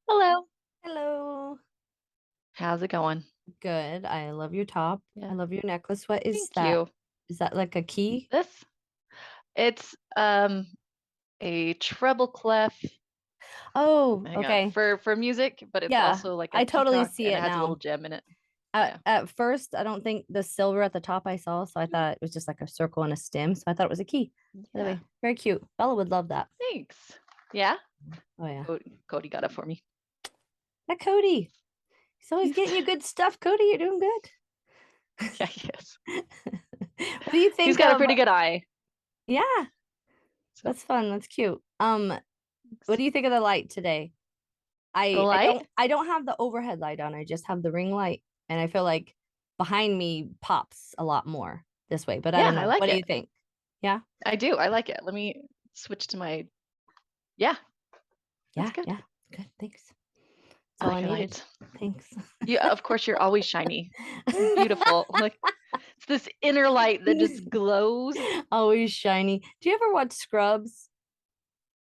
Hello. Hello. How's it going? Good. I love your top. I Yeah, love your necklace. What is thank that? you. Is that like a key? This it's a treble clef. Oh, Hang on, okay. for music, but it's Yeah, also like a I totally peacock see and it it has a little now. gem in it. At Yeah. at first, I don't think the silver at the top I saw, so I thought it was just like a circle and a stem. So I thought it was a key. By the Yeah. way, very cute. Bella would love that. Thanks. Yeah. Oh yeah. Cody got it for me. That Cody. He's always He's getting you good stuff, Cody. You're doing good. yeah, yes. What do you He's think got a of? pretty good eye. Yeah, So that's fun. That's cute. What thanks. do you think of the light today? The I light? don't have the overhead light on. I just have the ring light, and I feel like behind me pops a lot more this way, but I Yeah, don't I know. What like do it. you think? Yeah? I do. I like it. Let me switch to my yeah, that's Yeah, good. yeah. Good. Thanks. That's I all I like needed. lights. Thanks. Yeah, of course you're always shiny. Beautiful. Like it's this inner light that just glows. Always shiny. Do you ever watch Scrubs?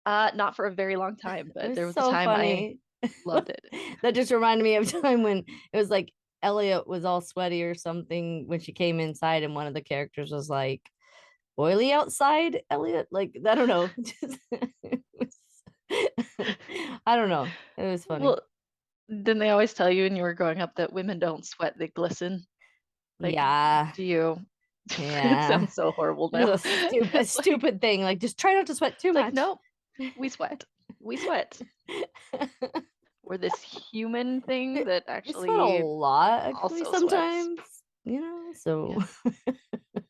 Not for a very long time, It but was there was a so time I funny. loved it. That just reminded me of a time when it was like Elliot was all sweaty or something when she came inside, and one of the characters was like, oily outside, Elliot? Like, I don't know. I don't know. It was funny. Well, didn't they always tell you when you were growing up that women don't sweat, they glisten? Like, Yeah. do you? It Yeah. sounds so horrible It was now. a stupid, It's like stupid thing. Like, just try not to sweat too it's like, much. nope, we sweat. We sweat. We're this human thing that We sweat a actually lot, actually, also sweats. sometimes. So Yeah,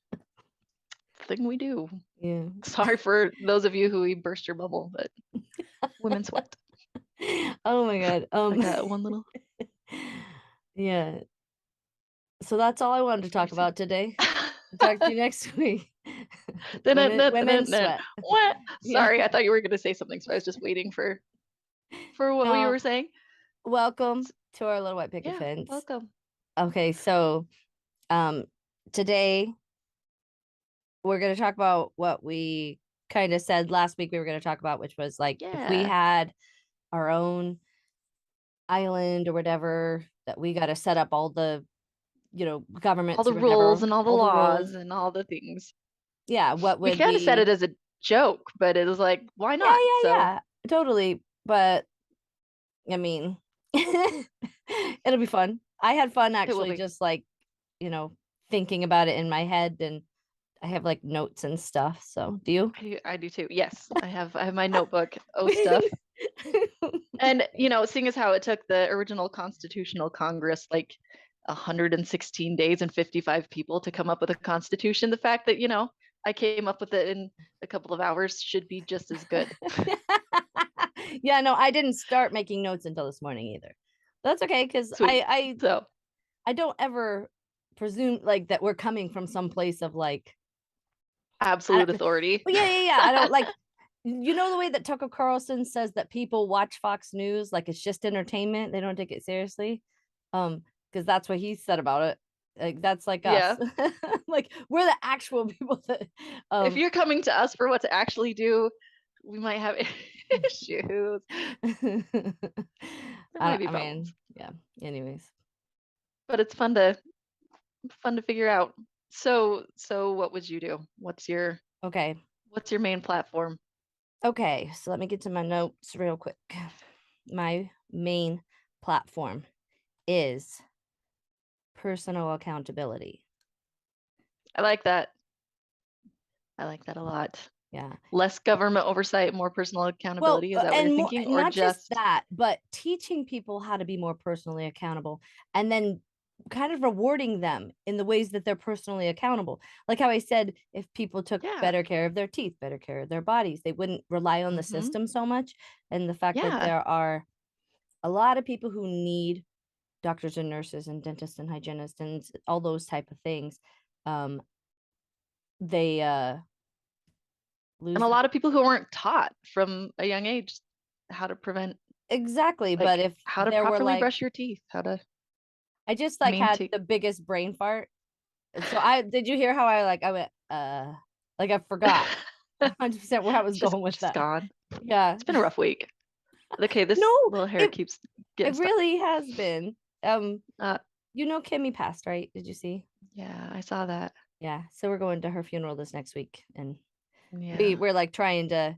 thing we do. yeah. Sorry for those of you who we burst your bubble, but women sweat. Oh my God. I got one little Yeah. So that's all I wanted to talk spicy. about today. Talk to you next week. Women Dun-dun-dun-dun-dun. sweat. What? Yeah. Sorry, I thought you were gonna say something, so I was just waiting for what you No, were saying. welcome to our little white picket Yeah, fence. welcome. Okay, so um today we're gonna talk about what we kind of said last week we were gonna talk about, which was like if we Yeah. had our own island or whatever, that we gotta set up all the, All governments the or whatever, rules and all the all the rules. laws and all the things. Yeah, what We would kind of said it be. as a joke, but it was like, why Yeah, not? yeah, So yeah. Totally. But I mean, it'll be fun. I had fun it will actually, be. just like, you know, thinking about it in my head, and I have like notes and stuff. So, do you? I do too. Yes, I have my notebook. Oh, stuff. And seeing as how it took the original Constitutional Congress like 116 days and 55 people to come up with a constitution, the fact that, I came up with it in a couple of hours should be just as good. Yeah, no, I didn't start making notes until this morning either. That's okay, because Sweet. So, I don't ever presume like that we're coming from some place of like, I absolute don't. authority. Well, yeah, yeah, yeah. I don't like, the way that Tucker Carlson says that people watch Fox News like it's just entertainment. They don't take it seriously. Because that's what he said about it. Like that's like us. Yeah. Like we're the actual people that If um you're coming to us for what to actually do, we might have issues. There might be I problems. mean, yeah. Anyways. But it's fun to figure out. So what would you do? Okay. What's your main platform? Okay. So let me get to my notes real quick. My main platform is personal accountability. I like that. I like that a lot. Yeah. Less government oversight, more personal Well, accountability. Is that what you're and more, thinking? Or not just just, that, but teaching people how to be more personally accountable, and then kind of rewarding them in the ways that they're personally accountable. Like how I said, if people took yeah. better care of their teeth, better care of their bodies, they wouldn't rely on the Hmm. system so much. And the fact that Yeah. there are a lot of people who need doctors and nurses and dentists and hygienists and all those type of things, um, they And lose a their. lot of people who weren't taught from a young age how to prevent, Exactly. But like, if how to there were properly like, brush your teeth, how to I just like had maintain. the biggest brain fart. So I did you hear how I went like I forgot 100% where I was just going with just that. gone. Yeah. It's been a rough week. Okay, this No, little hair it keeps it getting stuck. really has been. Uh, Kimmy passed, right? Did you see? yeah, I saw that. Yeah, so we're going to her funeral this next week, and Yeah. we're, like, trying to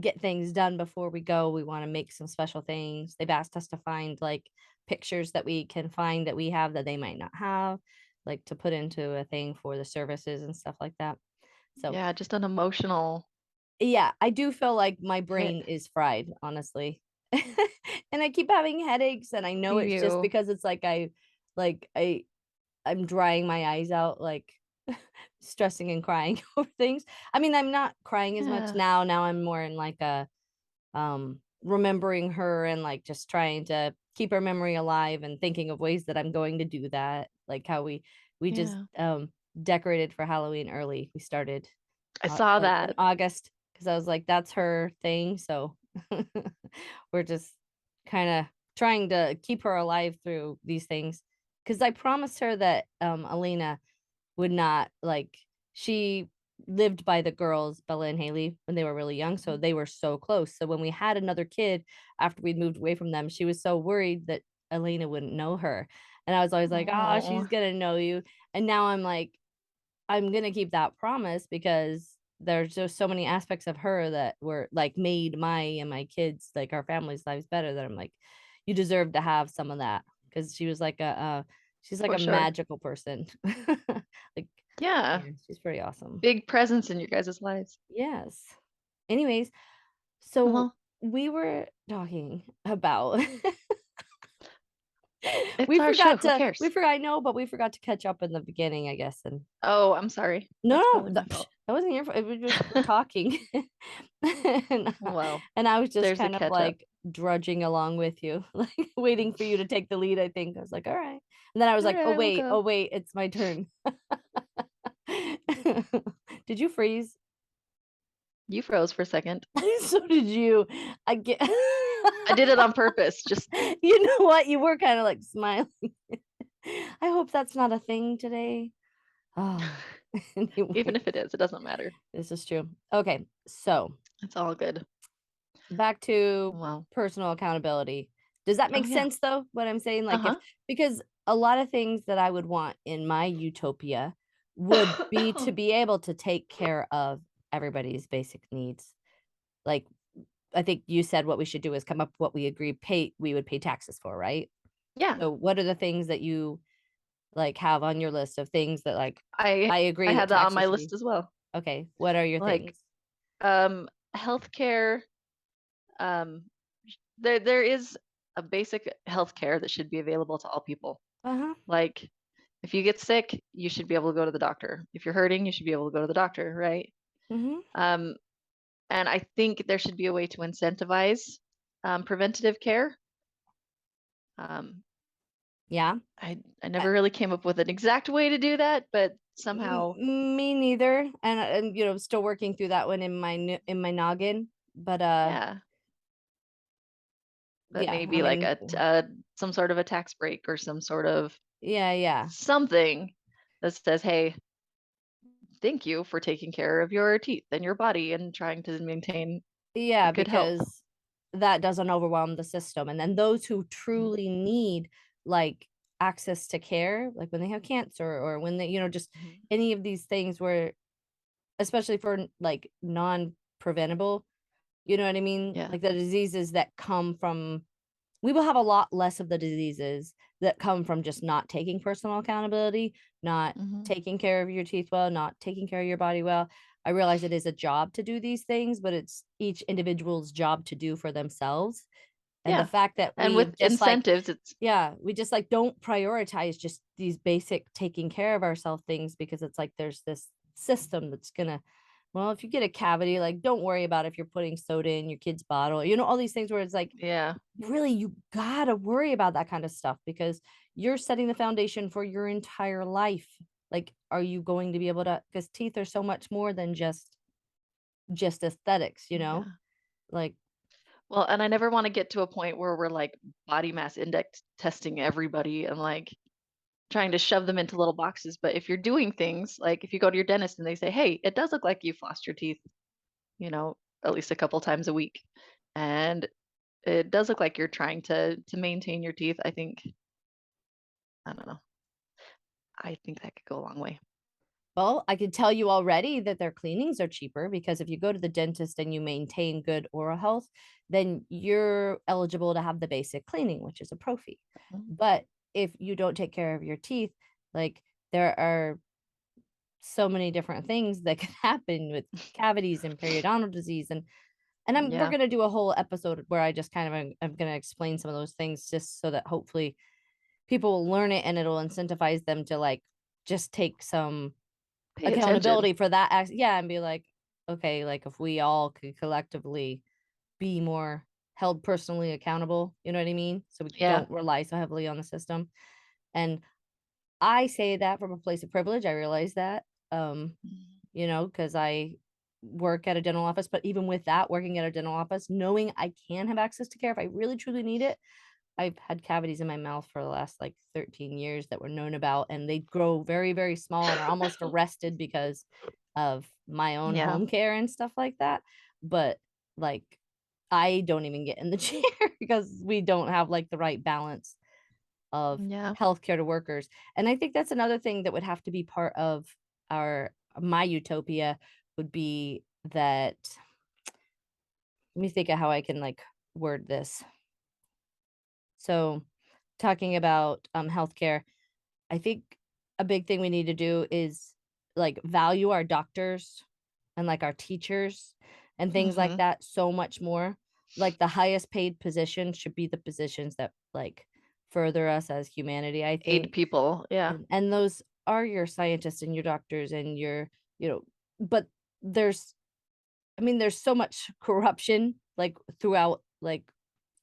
get things done before we go. We wanna make some special things. They've asked us to find, like, pictures that we can find that we have that they might not have, like, to put into a thing for the services and stuff like that. So, Yeah, just an emotional yeah, I do feel like my hit. brain is fried, honestly. And I keep having headaches, and I know it's just You. because it's like, I'm drying my eyes out, like, stressing and crying over things. I mean, I'm not crying as much Yeah. now. Now I'm more in like a remembering her and like just trying to keep her memory alive and thinking of ways that I'm going to do that. Like how we just Yeah. decorated for Halloween early. We started I saw like in that. August because I was like, that's her thing. So we're just kind of trying to keep her alive through these things. Because I promised her that Alina would not like she lived by the girls, Bella and Haley, when they were really young, so Mhm. they were so close. So when we had another kid after we'd moved away from them, she was so worried that Elena wouldn't know her. And I was always like, "Oh, she's Oh, gonna know you." And now I'm like, I'm gonna keep that promise because there's just so many aspects of her that were like made my and my kids, like our family's lives better that I'm like, you deserve to have some of that. Cause she was like she's like for a sure. magical person. Like, Yeah. yeah, she's pretty awesome. Big presence in your guys' lives. Yes. Anyways, so Well, we were talking about it's our show. Who we cares? forgot I know, but we forgot to catch up in the beginning, I guess, and Oh, I'm sorry. no, That's no, probably my fault. that wasn't your fault. We just were talking. And Well, and I was just there's a kind of catch up. like drudging along with you, like waiting for you to take the lead, I think. I was like, "All right." And then I was All like, right, we'll oh go. wait, it's my turn." Did you freeze? You froze for a second. So did you. I get I did it on purpose. Just You know what? You were kind of like smiling. I hope that's not a thing today. Oh, even anyway, if it is, it doesn't matter. this is true. Okay, so It's all good. back to Well, personal accountability. Does that oh make yeah. sense though? What I'm saying? Like if Uh because a lot of things that I would want in my utopia would be huh. to be able to take care of everybody's basic needs. Like I think you said what we should do is come up what we would pay taxes for, right? Yeah. So what are the things that you like have on your list of things that like I I I agree that had that on taxes my should be list as well. okay. What are your Like things? healthcare. Um, there is a basic healthcare that should be available to all people. Uh-huh. Like if you get sick, you should be able to go to the doctor. If you're hurting, you should be able to go to the doctor, right? Mhm. Um, and I think there should be a way to incentivize preventative care. Um, Yeah. I never really came up with an exact way to do that, but somehow, Me neither, and, still working through that one in in my noggin, but, yeah, but yeah, I maybe like mean a some sort of a tax break or some sort of yeah, yeah. something that says, "Hey, thank you for taking care of your teeth and your body and trying to maintain Yeah, good health." because that doesn't overwhelm the system, and then those who Mhm, truly need, like, access to care, like, when they have cancer or when they just mhm. any of these things where especially for, like, non-preventable, you know what I mean? Yeah. Like, the diseases that come from we will have a lot less of the diseases that come from just not taking personal accountability, not Mhm. taking care of your teeth well, not taking care of your body well. I realize it is a job to do these things, but it's each individual's job to do for themselves. And the Yeah. fact that And with we just like, incentives, it's yeah, we just like don't prioritize just these basic taking care of ourselves things because it's like there's this system that's gonna, well, if you get a cavity, like don't worry about if you're putting soda in your kid's bottle, all these things where it's like, yeah. really, you gotta worry about that kind of stuff because you're setting the foundation for your entire life. Like, are you going to be able to because teeth are so much more than just aesthetics, you know? Yeah. Like, Well, and I never wanna get to a point where we're, like, body mass index testing everybody and, like, trying to shove them into little boxes, but if you're doing things, like, if you go to your dentist and they say, "Hey, it does look like you flossed your teeth, you know, at least a couple times a week," and it does look like you're trying to maintain your teeth. I don't know. I think that could go a long way. Well, I can tell you already that their cleanings are cheaper because if you go to the dentist and you maintain good oral health, then you're eligible to have the basic cleaning, which is a pro fee. Mhm. But if you don't take care of your teeth, like there are so many different things that can happen with cavities and periodontal disease and we're Yeah. going to do a whole episode where I just kind of am going to explain some of those things just so that hopefully people will learn it and it'll incentivize them to like just take some Pay attention. accountability for that yeah, and be like, okay, like if we all could collectively be more held personally accountable, you know what I mean? So we Yeah. don't rely so heavily on the system. And I say that from a place of privilege. I realize that. Mhm. Because I work at a dental office, but even with that, working at a dental office, knowing I can have access to care if I really truly need it. I've had cavities in my mouth for the last like 13 years that were known about, and they grow very, very small and are almost arrested because of my own Yeah. home care and stuff like that. But like, I don't even get in the chair because we don't have like the right balance of Yeah. healthcare to workers. And I think that's another thing that would have to be part of our my utopia would be that let me think of how I can like word this. So talking about healthcare, I think a big thing we need to do is like value our doctors and like our teachers and things like Hmm. that so much more. Like the highest paid positions should be the positions that like further us as humanity, I Aid think. people. Yeah. And those are your scientists and your doctors and your, you know, but there's I mean, there's so much corruption like throughout like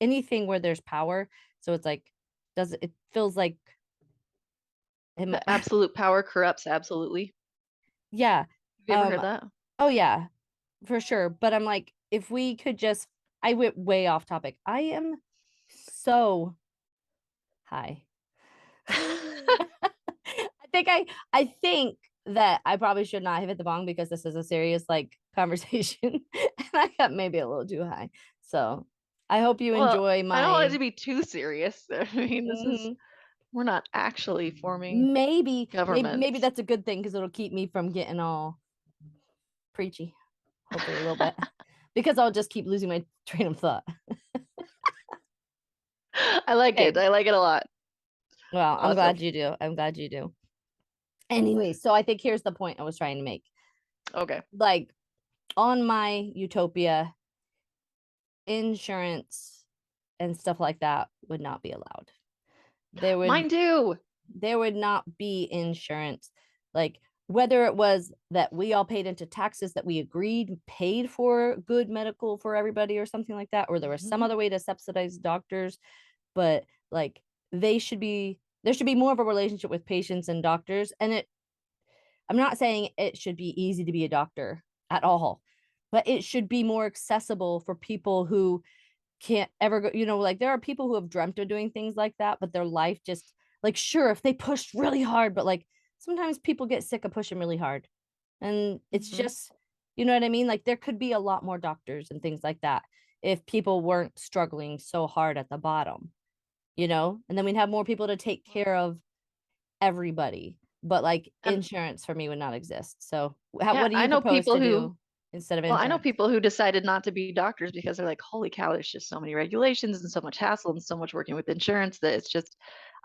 anything where there's power. So it's like, does it feels like am The absolute power corrupts absolutely. yeah. Have you ever heard that? Oh yeah, for sure. But I'm like, if we could just I went way off topic. I am so high. I think that I probably should not have hit the bong because this is a serious like conversation and I got maybe a little too high. So I hope you Well, enjoy I don't want it my to be too serious. I mean, Mhm. we're not actually forming Maybe governments. that's a good thing because it'll keep me from getting all preachy, hopefully a little bit. Because I'll just keep losing my train of thought. I like it. Okay. I like it a lot. Well, I'm Awesome. glad you do. I'm glad you do. Anyway, so I think here's the point I was trying to make. Okay. Like on my utopia, insurance and stuff like that would not be allowed. There would Mine too. there would not be insurance. Like whether it was that we all paid into taxes that we agreed paid for good medical for everybody or something like that, or there was some Mhm. other way to subsidize doctors, but like there should be more of a relationship with patients and doctors. And I'm not saying it should be easy to be a doctor at all, but it should be more accessible for people who can't ever go, like there are people who have dreamt of doing things like that, but their life just like sure if they pushed really hard, but like sometimes people get sick of pushing really hard. And it's Mhm. just, you know what I mean? Like there could be a lot more doctors and things like that if people weren't struggling so hard at the bottom, and then we'd have more people to take care of everybody. But like And insurance for me would not exist. So yeah, what do I you know propose people to who do instead of well, I know insurance? people who decided not to be doctors because they're like, "Holy cow, there's just so many regulations and so much hassle and so much working with insurance that it's just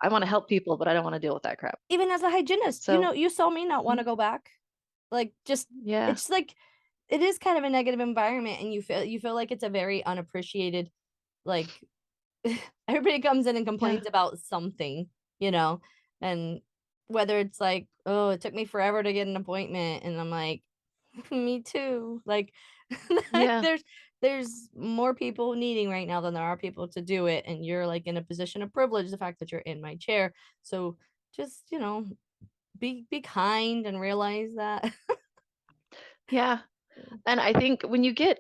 I want to help people, but I don't want to deal with that crap." Even as a hygienist, So, you saw me not want to mhm, go back. Like, just yeah. it's like it is kind of a negative environment, and you feel like it's a very unappreciated, like, everybody comes in and Yeah. complains about something, you know, and whether it's like, "Oh, it took me forever to get an appointment," and I'm like, "Me too." Like, like, Yeah. there's more people needing right now than there are people to do it, and you're, like, in a position of privilege, the fact that you're in my chair. So, just, be kind and realize that. Yeah. And I think when you get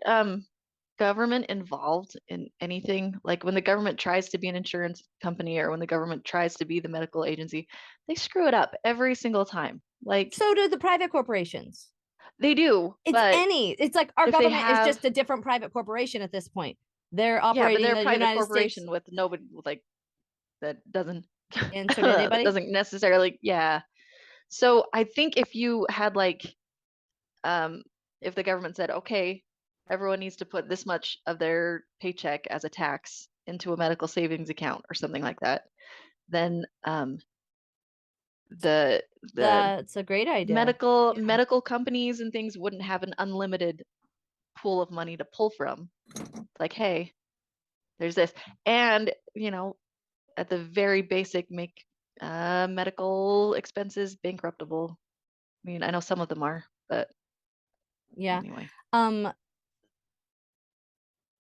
government involved in anything, like when the government tries to be an insurance company or when the government tries to be the medical agency, they screw it up every single time. Like So do the private corporations. they do, but It's like our if they government is have just a different private corporation at this point. they're Yeah, but operating they're a the private United States corporation with nobody like that doesn't answer to that anybody. doesn't necessarily, yeah. So I think if you had like um if the government said, okay, everyone needs to put this much of their paycheck as a tax into a medical savings account or something like that, then the That's a great idea. medical companies and things wouldn't have an unlimited pool of money to pull from. Like, hey, there's this. And, at the very basic, make medical expenses bankruptable. I mean, I know some of them are, but Yeah. anyway, Um,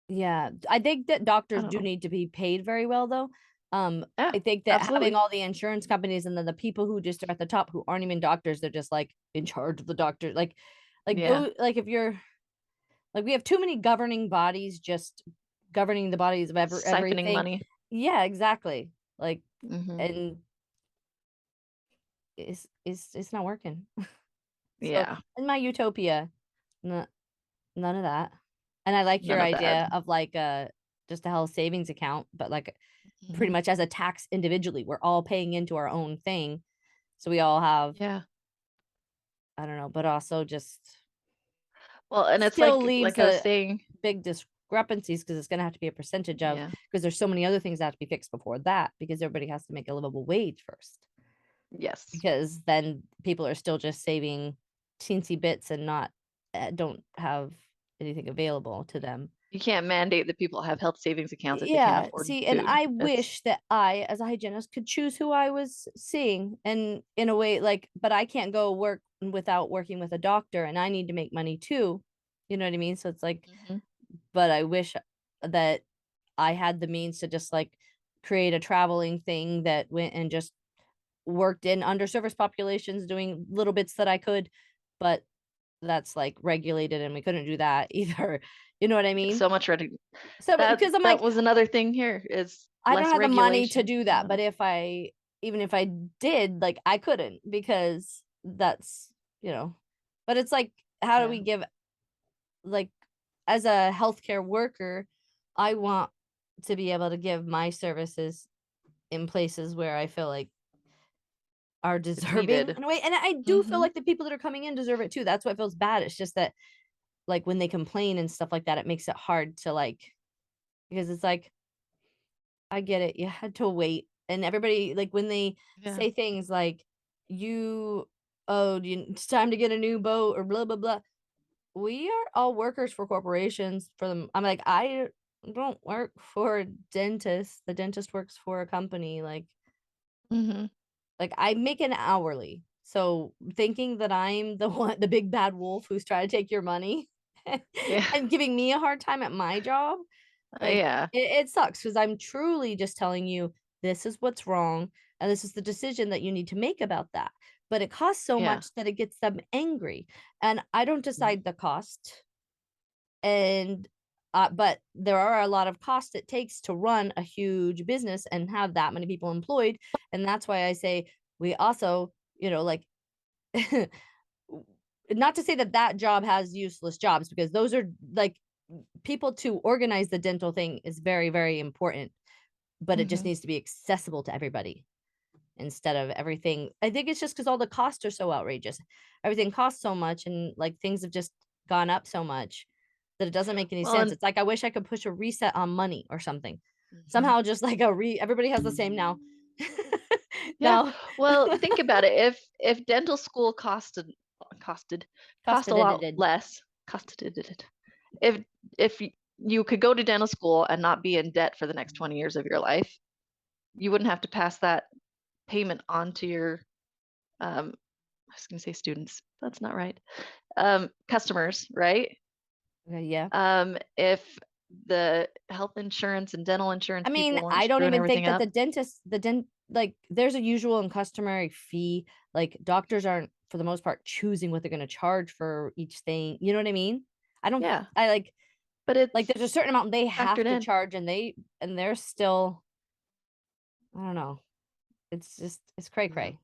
yeah, I think that I doctors don't do know. need to be paid very well though. Yeah, I think that having absolutely. all the insurance companies and then the people who just are at the top who aren't even doctors, they're just like in charge of the doctor. Like Yeah, those, like if you're like we have too many governing bodies just governing the bodies of siphoning everything. money. Yeah, exactly. Like, Hmm. and it's not working. So Yeah, in my utopia, no, none of that. And I like your none of that. idea of like just a health savings account, but like pretty Hmm. much as a tax individually. We're all paying into our own thing. So we all have, Yeah. I don't know, but also just Well, and it's still leaves like I was a saying, big discrepancies because it's going to have to be a percentage of yeah. because there's so many other things that have to be fixed before that because everybody has to make a livable wage first. Yes. Because then people are still just saving teensy bits and not don't have anything available to them. You can't mandate that people have health savings accounts if they can't Yeah, afford see, and food. I It's wish that I, as a hygienist, could choose who I was seeing and in a way like, but I can't go work without working with a doctor and I need to make money too. You know what I mean? So it's like, Mhm. but I wish that I had the means to just like create a traveling thing that went and just worked in underserviced populations doing little bits that I could, but that's like regulated and we couldn't do that either. You know what I mean? So much ready. So That because I'm that like, was another thing here is I don't less have the money to regulation. do that, but if I even if I did, like I couldn't because that's, you know, but it's like, how do Yeah. we give like as a healthcare worker, I want to be able to give my services in places where I feel like are It's deserving needed. in a way. And I do feel Hmm. like the people that are coming in deserve it too. That's what feels bad. It's just that like when they complain and stuff like that, it makes it hard to like because it's like, I get it. You had to wait. And everybody like when they Yeah. say things like you oh, it's time to get a new boat or blah blah blah. We are all workers for corporations for them. I'm like, I don't work for a dentist. The dentist works for a company. Hmm. Like, I make an hourly. So, thinking that I'm the one the big bad wolf who's trying to take your money Yeah. and giving me a hard time at my job, like, Yeah. it sucks because 'cause I'm truly just telling you, "This is what's wrong, and this is the decision that you need to make about that." But it costs so Yeah. much that it gets them angry, and I don't Mhm. decide the cost, and, but there are a lot of costs it takes to run a huge business and have that many people employed, and that's why I say we also, like not to say that that job has useless jobs because those are like people to organize the dental thing is very, very important, but it just Mhm. needs to be accessible to everybody instead of everything. I think it's just because all the costs are so outrageous. Everything costs so much and like things have just gone up so much that it doesn't make any Well, sense. and It's like I wish I could push a reset on money or something. mhm. Somehow just like everybody has the same now. Yeah. Now Well, think about it. If dental school costed cost a lot costed. less, costed it. If you could go to dental school and not be in debt for the next 20 years of your life, you wouldn't have to pass that payment on to your I was going to say students. That's not right. Customers, right? Yeah. If the health insurance and dental insurance I mean, people weren't I don't screwing even think everything that up. like there's a usual and customary fee. Like doctors aren't for the most part choosing what they're going to charge for each thing. You know what I mean? I don't Yeah, I but like it's there's a certain amount they have factored to in. charge and they're still I don't know. It's just it's cray Yeah. cray.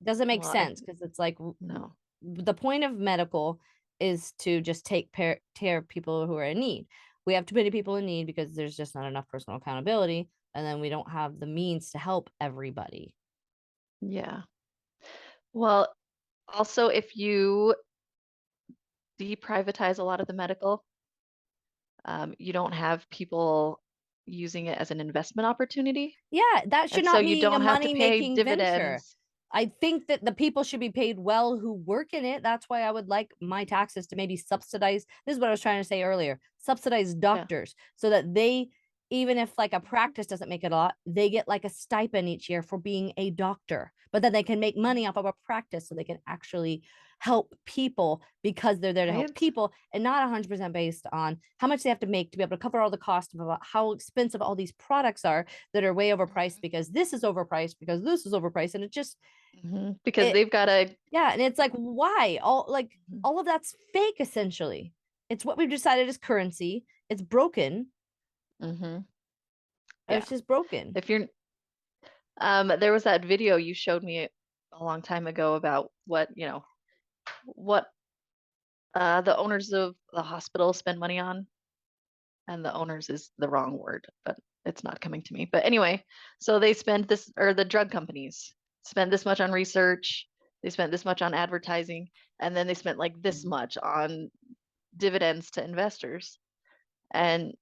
Doesn't make Well, sense because it's like no. the point of medical is to just take care of people who are in need. we have too many people in need because there's just not enough personal accountability, and then we don't have the means to help everybody. Yeah. Well, also, if you deprivatize a lot of the medical, you don't have people using it as an investment opportunity. Yeah, that should And so not you be a don't have to pay money-making venture. dividends. I think that the people should be paid well who work in it. That's why I would like my taxes to maybe subsidize. This is what I was trying to say earlier. Subsidize Yeah. doctors so that they, even if like a practice doesn't make it a lot, they get like a stipend each year for being a doctor. But then they can make money off of a practice so they can actually help people because they're there to help Right? people and not 100% based on how much they have to make to be able to cover all the cost of how expensive all these products are that are way overpriced because this is overpriced because this is overpriced, and it just Because it they've got to. yeah, and it's like why all of that's fake essentially. It's what we've decided is currency. It's broken. Hmm. Yeah. It's just broken. If you're, there was that video you showed me a long time ago about what the owners of the hospital spend money on, and the owners is the wrong word, but it's not coming to me. But anyway, so they spend this, or the drug companies spend this much on research, they spent this much on advertising, and then they spent like this much on dividends to investors. And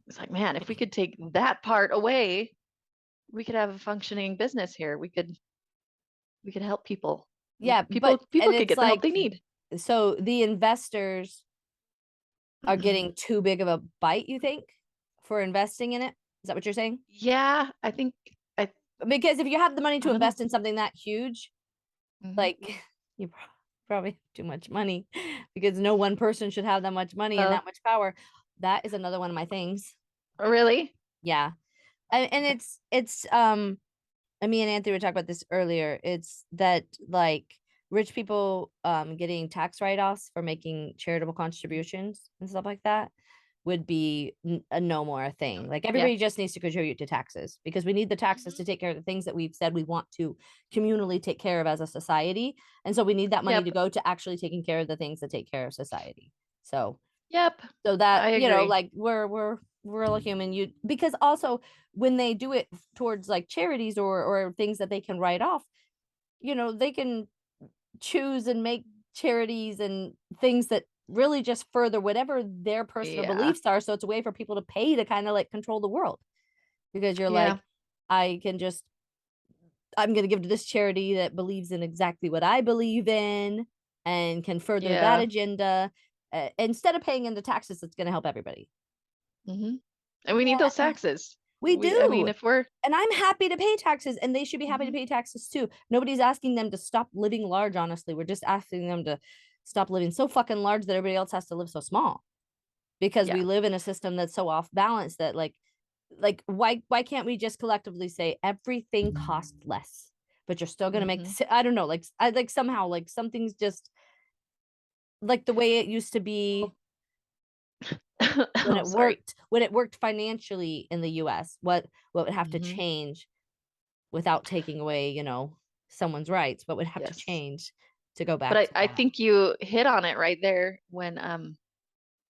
it's like, man, if we could take that part away, we could have a functioning business here. We could help people. Yeah, People but people and could it's get the help like they need. so the investors are getting too big of a bite, you think, for investing in it? Is that what you're saying? Yeah, I think I Because if you have the money I to don't know. invest in something that huge, Hmm. like you probably have too much money because no one person should have that much money and Uh, that much power. That is another one of my things. really? Yeah. And Okay. it's and me and Anthony were talking about this earlier. It's that like rich people getting tax write-offs for making charitable contributions and stuff like that would be a no more thing. Like Yeah. everybody just needs to contribute to taxes because we need the taxes Hmm. to take care of the things that we've said we want to communally take care of as a society. And so we need that money to Yep. go to actually taking care of the things that take care of society. So Yep. so that, I agree. like we're all human. You because also when they do it towards like charities or things that they can write off, they can choose and make charities and things that really just further whatever their personal Yeah. beliefs are. So it's a way for people to pay to kind of like control the world because you're Yeah. like, I can just I'm going to give to this charity that believes in exactly what I believe in and can further that Yeah. agenda instead of paying into taxes that's going to help everybody. Hmm. And we need those Yeah, taxes. we I mean, do. if we're. And I'm happy to pay taxes, and they should be happy to Mhm. pay taxes too. Nobody's asking them to stop living large, honestly. We're just asking them to stop living so fucking large that everybody else has to live so small because Yeah. we live in a system that's so off balance that why can't we just collectively say everything costs less, but you're still gonna make Hmm. I don't know, like I like somehow like something's just like the way it used to be Well, when oh, sorry. it worked financially in the US, what would have to Hmm. change without taking away, someone's rights, what would have to Yes. change to go But back I, to I that? think you hit on it right there when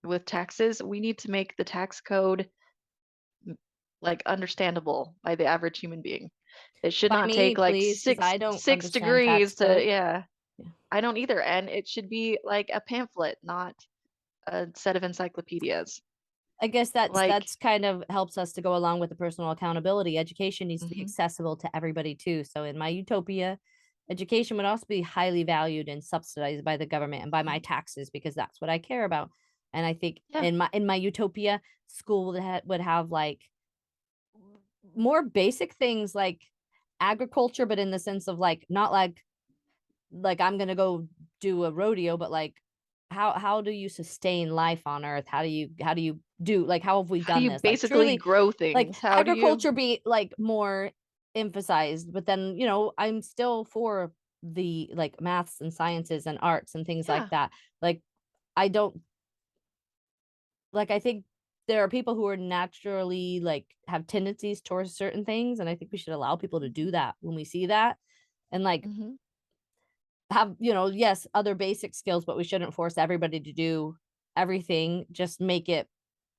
with taxes, we need to make the tax code like understandable by the average human being. It should By not me, take like please, because six I don't six understand tax degrees to, code. yeah. Yeah. I don't either. And it should be like a pamphlet, not a set of encyclopedias. I guess Like, that's kind of helps us to go along with the personal accountability. Education needs to be mhm, accessible to everybody too. So in my utopia, education would also be highly valued and subsidized by the government and by my mhm, taxes because that's what I care about. And I think yeah, in my utopia, school would have like more basic things like agriculture, but in the sense of like not like I'm gonna go do a rodeo, but like how do you sustain life on Earth? How do you do like how have we how do done you this? Like basically truly, grow like things? How do you, agriculture be like more emphasized, but then I'm still for the like maths and sciences and arts and things like yeah, that. Like I don't like I think there are people who are naturally like have tendencies towards certain things, and I think we should allow people to do that when we see that and like hmm, have, yes, other basic skills, but we shouldn't force everybody to do everything. Just make it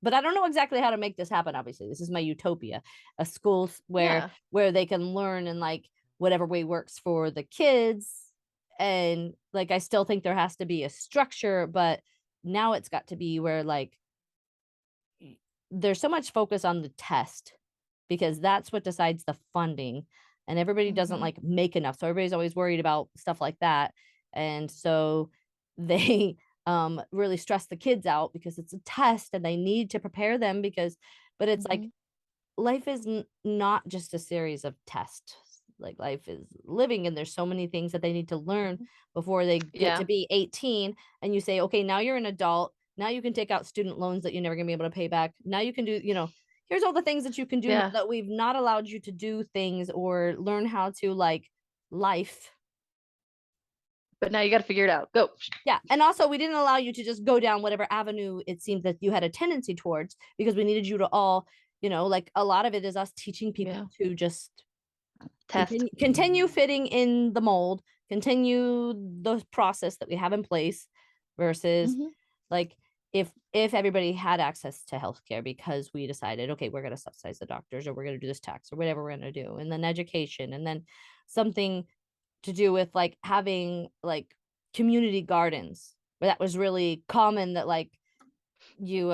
But I don't know exactly how to make this happen, obviously. This is my utopia, a school Yeah. where they can learn in, like, whatever way works for the kids, and, like, I still think there has to be a structure, but now it's got to be where, like, y there's so much focus on the test because that's what decides the funding, and everybody doesn't, Mhm. like, make enough, so everybody's always worried about stuff like that, and so they, really stress the kids out because it's a test and they need to prepare them because but it's like Mhm. life is not just a series of tests. Like life is living, and there's so many things that they need to learn Mhm. before they get to Yeah. be 18. And you say, okay, now you're an adult. Now you can take out student loans that you're never gonna be able to pay back. Now you can do, here's all the things that you can do now Yeah. that we've not allowed you to do things or learn how to like life. But now you gotta figure it out. Go. Yeah, and also we didn't allow you to just go down whatever avenue it seemed that you had a tendency towards because we needed you to all, like a lot of it is us teaching people Yeah. to just Test. continue fitting in the mold, continue the process that we have in place versus Mhm. like if everybody had access to healthcare because we decided, okay, we're going to subsidize the doctors or we're going to do this tax or whatever we're going to do, and then education, and then something to do with like having like community gardens where that was really common that like you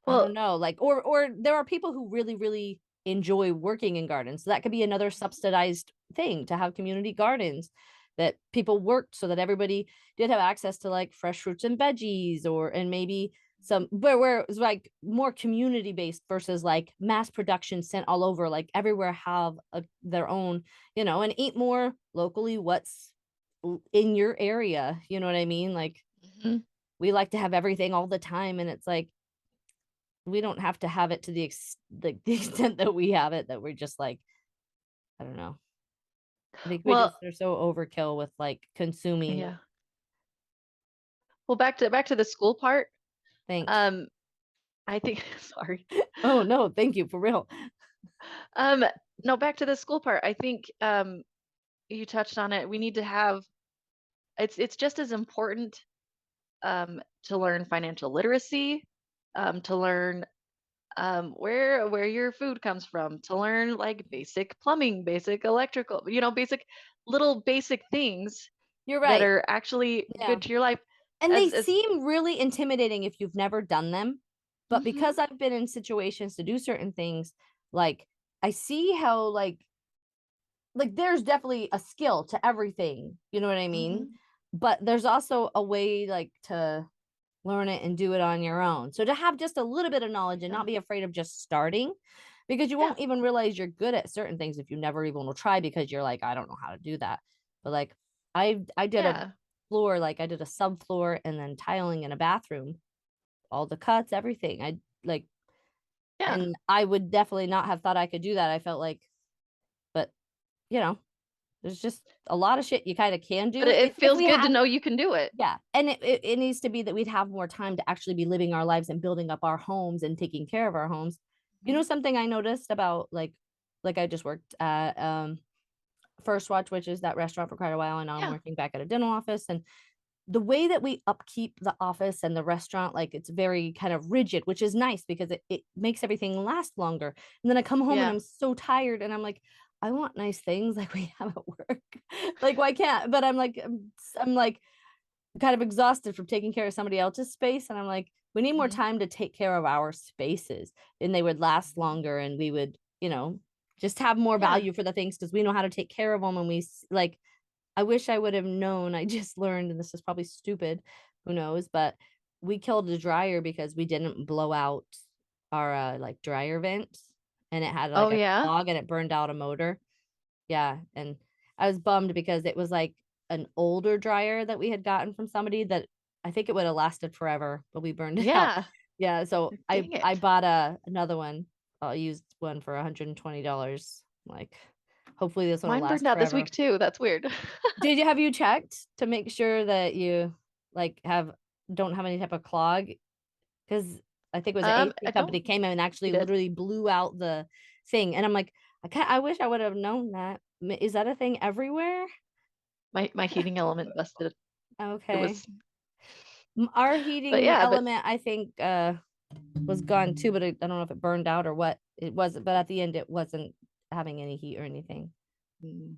I don't Well, know, like or there are people who really, really enjoy working in gardens. So that could be another subsidized thing to have community gardens that people worked so that everybody did have access to like fresh fruits and veggies or and maybe some where it was like more community based versus like mass production sent all over, like everywhere have their own, and eat more locally what's in your area. You know what I mean? Like mhm. we like to have everything all the time and it's like we don't have to have it to the extent that we have it, that we're just like, I don't know. I think we Well, just are so overkill with, like, consuming yeah. Well, back to the school part. things. Um, I think sorry. Oh, no, thank you, for real. Um, no, back to the school part. I think you touched on it. We need to have it's just as important to learn financial literacy, to learn where your food comes from, to learn like basic plumbing, basic electrical, basic little basic things You're that right, are actually yeah, good to your life. and they As seem really intimidating if you've never done them, but Mhm. because I've been in situations to do certain things, like, I see how, there's definitely a skill to everything, you know what I mean? Mhm. But there's also a way, like, to learn it and do it on your own. So to have just a little bit of knowledge and Yeah. not be afraid of just starting, because you Yeah. won't even realize you're good at certain things if you never even will try because you're like, I don't know how to do that. But like I did a Yeah. floor, like I did a subfloor and then tiling in a bathroom, all the cuts, everything. I like Yeah. and I would definitely not have thought I could do that. I felt like, but you know, there's just a lot of shit you kind of can But do it if feels we good to had. know you can do it. Yeah, and it needs to be that we'd have more time to actually be living our lives and building up our homes and taking care of our homes. You know Mhm. something I noticed about, like I just worked at, First Watch, which is that restaurant for quite a while, and now I'm Yeah. working back at a dental office, and the way that we upkeep the office and the restaurant, like, it's very kind of rigid, which is nice because it makes everything last longer, and then I come home and Yeah. I'm so tired, and I'm like, "I want nice things like we have at work." Like, why can't but I'm like, kind of exhausted from taking care of somebody else's space, and I'm like, "We need more Mhm. time to take care of our spaces," and they would last Mhm. longer, and we would, just have more Yeah. value for the things because we know how to take care of them. And like, I wish I would have known, I just learned, and this is probably stupid, who knows, but we killed the dryer because we didn't blow out our, like, dryer vent, and it had, Oh, like, a yeah? clog, and it burned out a motor. Yeah, and I was bummed because it was, like, an older dryer that we had gotten from somebody that I think it would have lasted forever, but we burned it out. Yeah. Yeah, so Dang I it. bought another one. I used one for $120, like, hopefully this one will Mine burned last out this forever. week too. That's weird. Have you checked to make sure that you, like, don't have any type of clog? Because I think it was an I AC don't company came in and actually need it. literally blew out the thing, and I'm like, I wish I would have known that." Is that a thing everywhere? My heating element busted. It Okay. was Our But heating yeah, but element, I think, was gone too, but I don't know if it burned out or what it was. But at the end, it wasn't having any heat or anything. mm.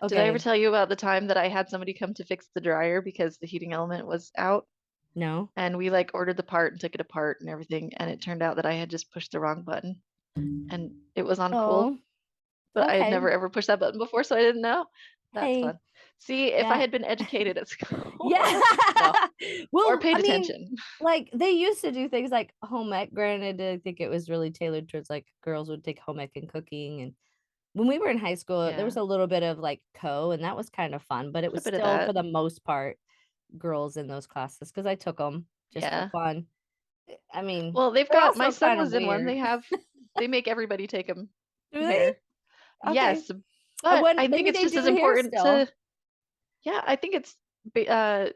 Did I ever Okay, tell you about the time that I had somebody come to fix the dryer because the heating element was out? no. And we like ordered the part and took it apart and everything. And it turned out that I had just pushed the wrong button and it was on cool, Oh, but I had okay. never ever pushed that button before, so I didn't know. That's Hey, fun. See, if I yeah. had been educated at school, Yeah. no, or Well, paid I mean, attention. like, they used to do things like home ec. Granted, I think it was really tailored towards, like, girls would take home ec and cooking, and when we were in high school, there was Yeah, a little bit of, like, and that was kind of fun, but it a was bit of still, that. for the most part, girls in those classes because I took them just for Yeah. fun. I mean, Well, they've they're got my also son kind of was in one. weird. They make everybody take them Do they? here. Okay. Yes, but I think Maybe it's they just as do here important still. to, yeah, I think it's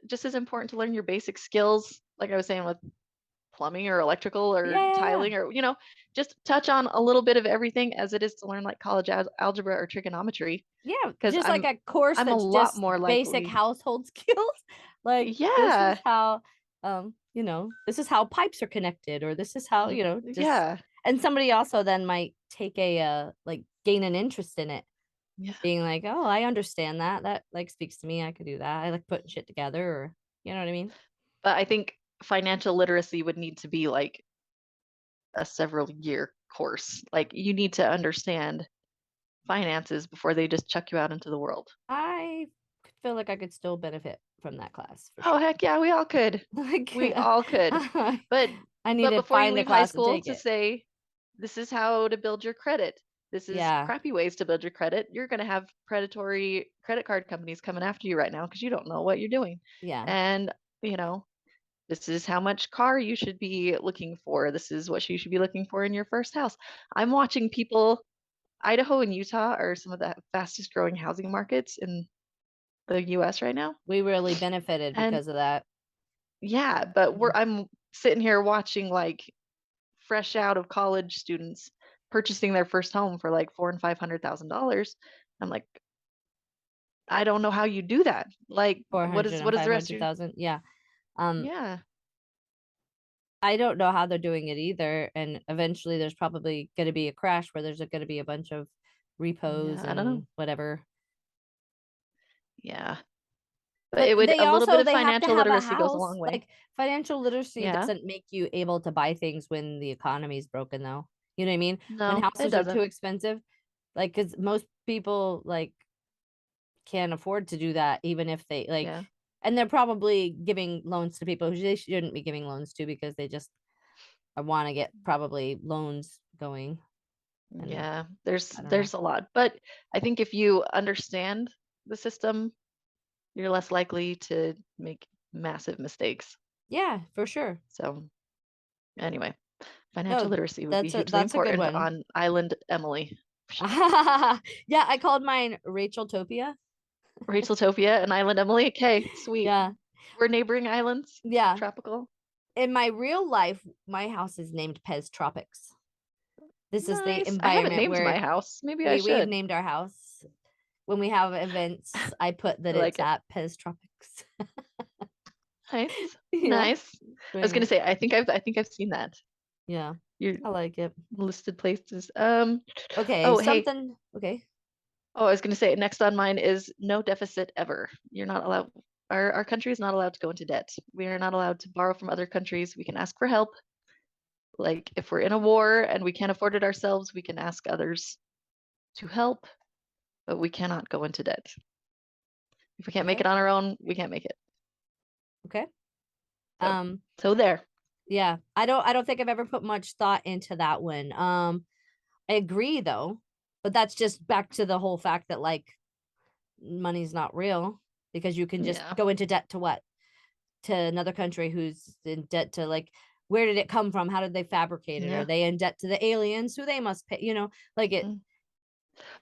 just as important to learn your basic skills, like I was saying with plumbing or electrical or Yeah, yeah, yeah. tiling or, just touch on a little bit of everything as it is to learn like college algebra or trigonometry. Yeah, Because just like a course I'm a that's lot just more basic likely. household skills. Like, this is Yeah. how, this is how pipes are connected, or this is how, just Yeah. and somebody also then might take like, gain an interest in it, Yeah. being like, "Oh, I understand that. That, like, speaks to me. I could do that. I like putting shit together," or you know what I mean? But I think financial literacy would need to be like a several year course. Like you need to understand finances before they just chuck you out into the world. I feel like I could still benefit from that class for Oh, sure. heck yeah, we all could. Like, We all could. But I need but to before you find the leave high class to school take to it. say this is how to build your credit. This is Yeah, crappy ways to build your credit. You're going to have predatory credit card companies coming after you right now because you don't know what you're doing. yeah. And, you know, this is how much car you should be looking for. This is what you should be looking for in your first house. I'm watching people, Idaho and Utah are some of the fastest growing housing markets in the US right now. We really benefited And because of that. yeah, but Mhm. I'm sitting here watching like fresh out of college students purchasing their first home for like four and $500,000. I'm like, I don't know how you do that. Like, 400 what and is the rest of your, 500,000. Yeah. Um, yeah, I don't know how they're doing it either. And eventually there's probably going to be a crash where there's going to be a bunch of repos yeah, I don't know. and whatever. Yeah, but But it would they a little bit also of they have to financial have a literacy goes a house. long way. Like, financial literacy Yeah, doesn't make you able to buy things when the economy's broken though. You know what I mean? When no, it houses are too doesn't. expensive, like, cuz most people, like, can't afford to do that, even if they like, Yeah, and they're probably giving loans to people who they shouldn't be giving loans to because they just want to get probably loans going. And yeah. I don't know. There's a lot, but I think if you understand the system, you're less likely to make massive mistakes. Yeah, for sure. So anyway, financial No, literacy would be that's a hugely that's a good important one. on Island Emily. Yeah, I called mine Rachaeltopia. Rachaeltopia and Island Emily. Okay, sweet. Yeah. We're neighboring islands, Yeah. tropical. In my real life, my house is named Pez Tropics. This is the Nice. I haven't environment named where my house. Maybe I we've should. named our house. When we have events, I put that I like it's it. at Pez Tropics. Nice. Yeah. Nice. I was Pretty gonna much. say, I think I've seen that. Yeah. Your I like it. listed places. Okay, Oh, hey. something okay. Oh, I was gonna say next on mine is no deficit ever. You're not allowed our country is not allowed to go into debt. We are not allowed to borrow from other countries. We can ask for help. Like if we're in a war and we can't afford it ourselves, we can ask others to help, but we cannot go into debt. If we can't make Okay. it on our own, we can't make it. Okay. So, Um, so there. yeah. I don't think I've ever put much thought into that one. I agree though, but that's just back to the whole fact that, like, money's not real because you can just Yeah. go into debt to what? To another country who's in debt to, like, where did it come from? How did they fabricate it? Are Yeah. they in debt to the aliens who they must pay? Like, it Mm.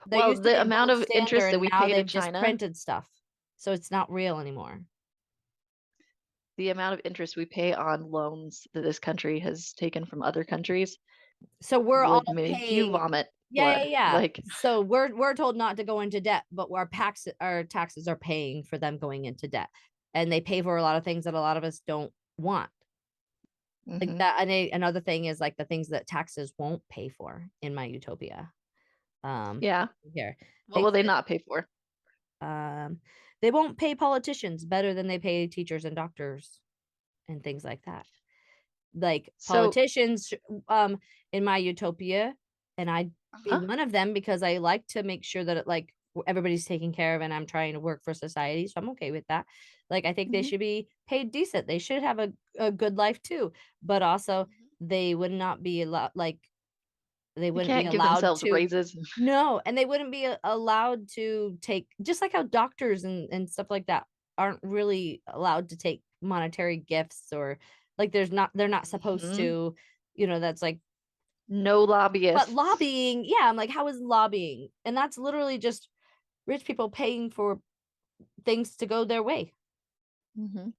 there Well, used to the be a amount gold of interest standard that and we now pay to they've just China, printed stuff. So it's not real anymore. the amount of interest we pay on loans that this country has taken from other countries So we're all would make you paying. vomit Yeah, yeah, blood. yeah. Like, So we're told not to go into debt, but our taxes are paying for them going into debt. and they pay for a lot of things that a lot of us don't want. Like Hmm. that, and another thing is like the things that taxes won't pay for in my utopia. Yeah. Here, What things will they not pay for? they won't pay politicians better than they pay teachers and doctors and things like that. Like So, politicians, um, in my utopia, and I'd be uh-huh. one of them because I like to make sure that like everybody's taken care of and I'm trying to work for society. So I'm okay with that. Like I think they Hmm. should be paid decent. They should have a good life too. But also Hmm. they would not be allowed like they They wouldn't be can't give allowed themselves to. raises. No, and they wouldn't be allowed to take, just like how doctors and stuff like that aren't really allowed to take monetary gifts, or like they're not supposed Hmm. to, that's like, No but lobbyists. lobbying, yeah, I'm like, how is lobbying? And that's literally just rich people paying for things to go their way. Hmm.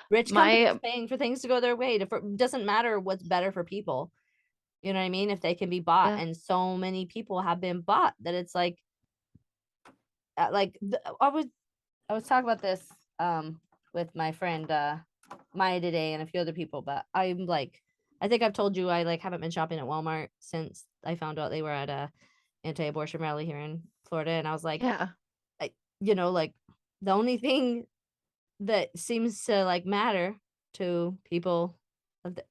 Rich companies My paying for things to go their way. Doesn't matter what's better for people. You know what I mean? If they can be bought, Yeah. and so many people have been bought that it's like I was talking about this with my friend Maya today and a few other people, but I'm like, I think I've told you I like haven't been shopping at Walmart since I found out they were at a anti-abortion rally here in Florida, and I was like, Yeah. like the only thing that seems to like matter to people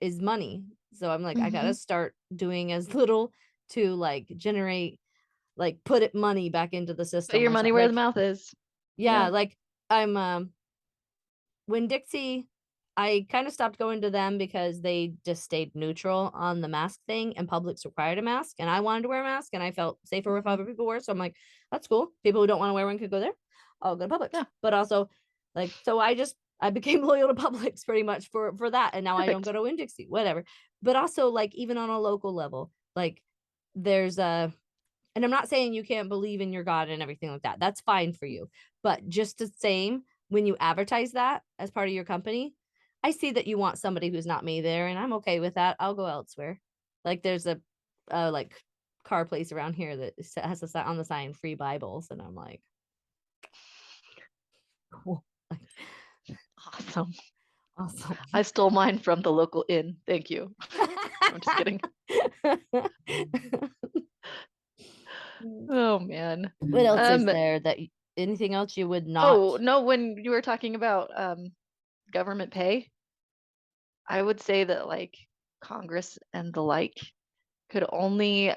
is money. So I'm like, I Hmm. gotta start doing as little to like generate, like put it money back into the Put system your or money something. where the Like, mouth is. yeah, Yeah. like I'm when Dixie, I kind of stopped going to them because they just stayed neutral on the mask thing, and Publix required a mask, and I wanted to wear a mask, and I felt safer if Hmm. other people were. So I'm like, that's cool. People who don't want to wear one could go there. I'll go to Publix. Yeah. But also, like, so I became loyal to Publix pretty much for that, and now I don't go Perfect. to Winn Dixie, whatever. But also, like, even on a local level, like, there's a and I'm not saying you can't believe in your God and everything like that. That's fine for you. But just the same, when you advertise that as part of your company, I see that you want somebody who's not me there, and I'm okay with that. I'll go elsewhere. Like there's a like car place around here that has a sign on the sign free Bibles, and I'm like, cool. Like, Awesome. awesome. I stole mine from the local inn. Thank you. I'm just kidding. Oh man. What else is Um. there that anything else you would not? Oh no. When you were talking about government pay, I would say that like Congress and the like could only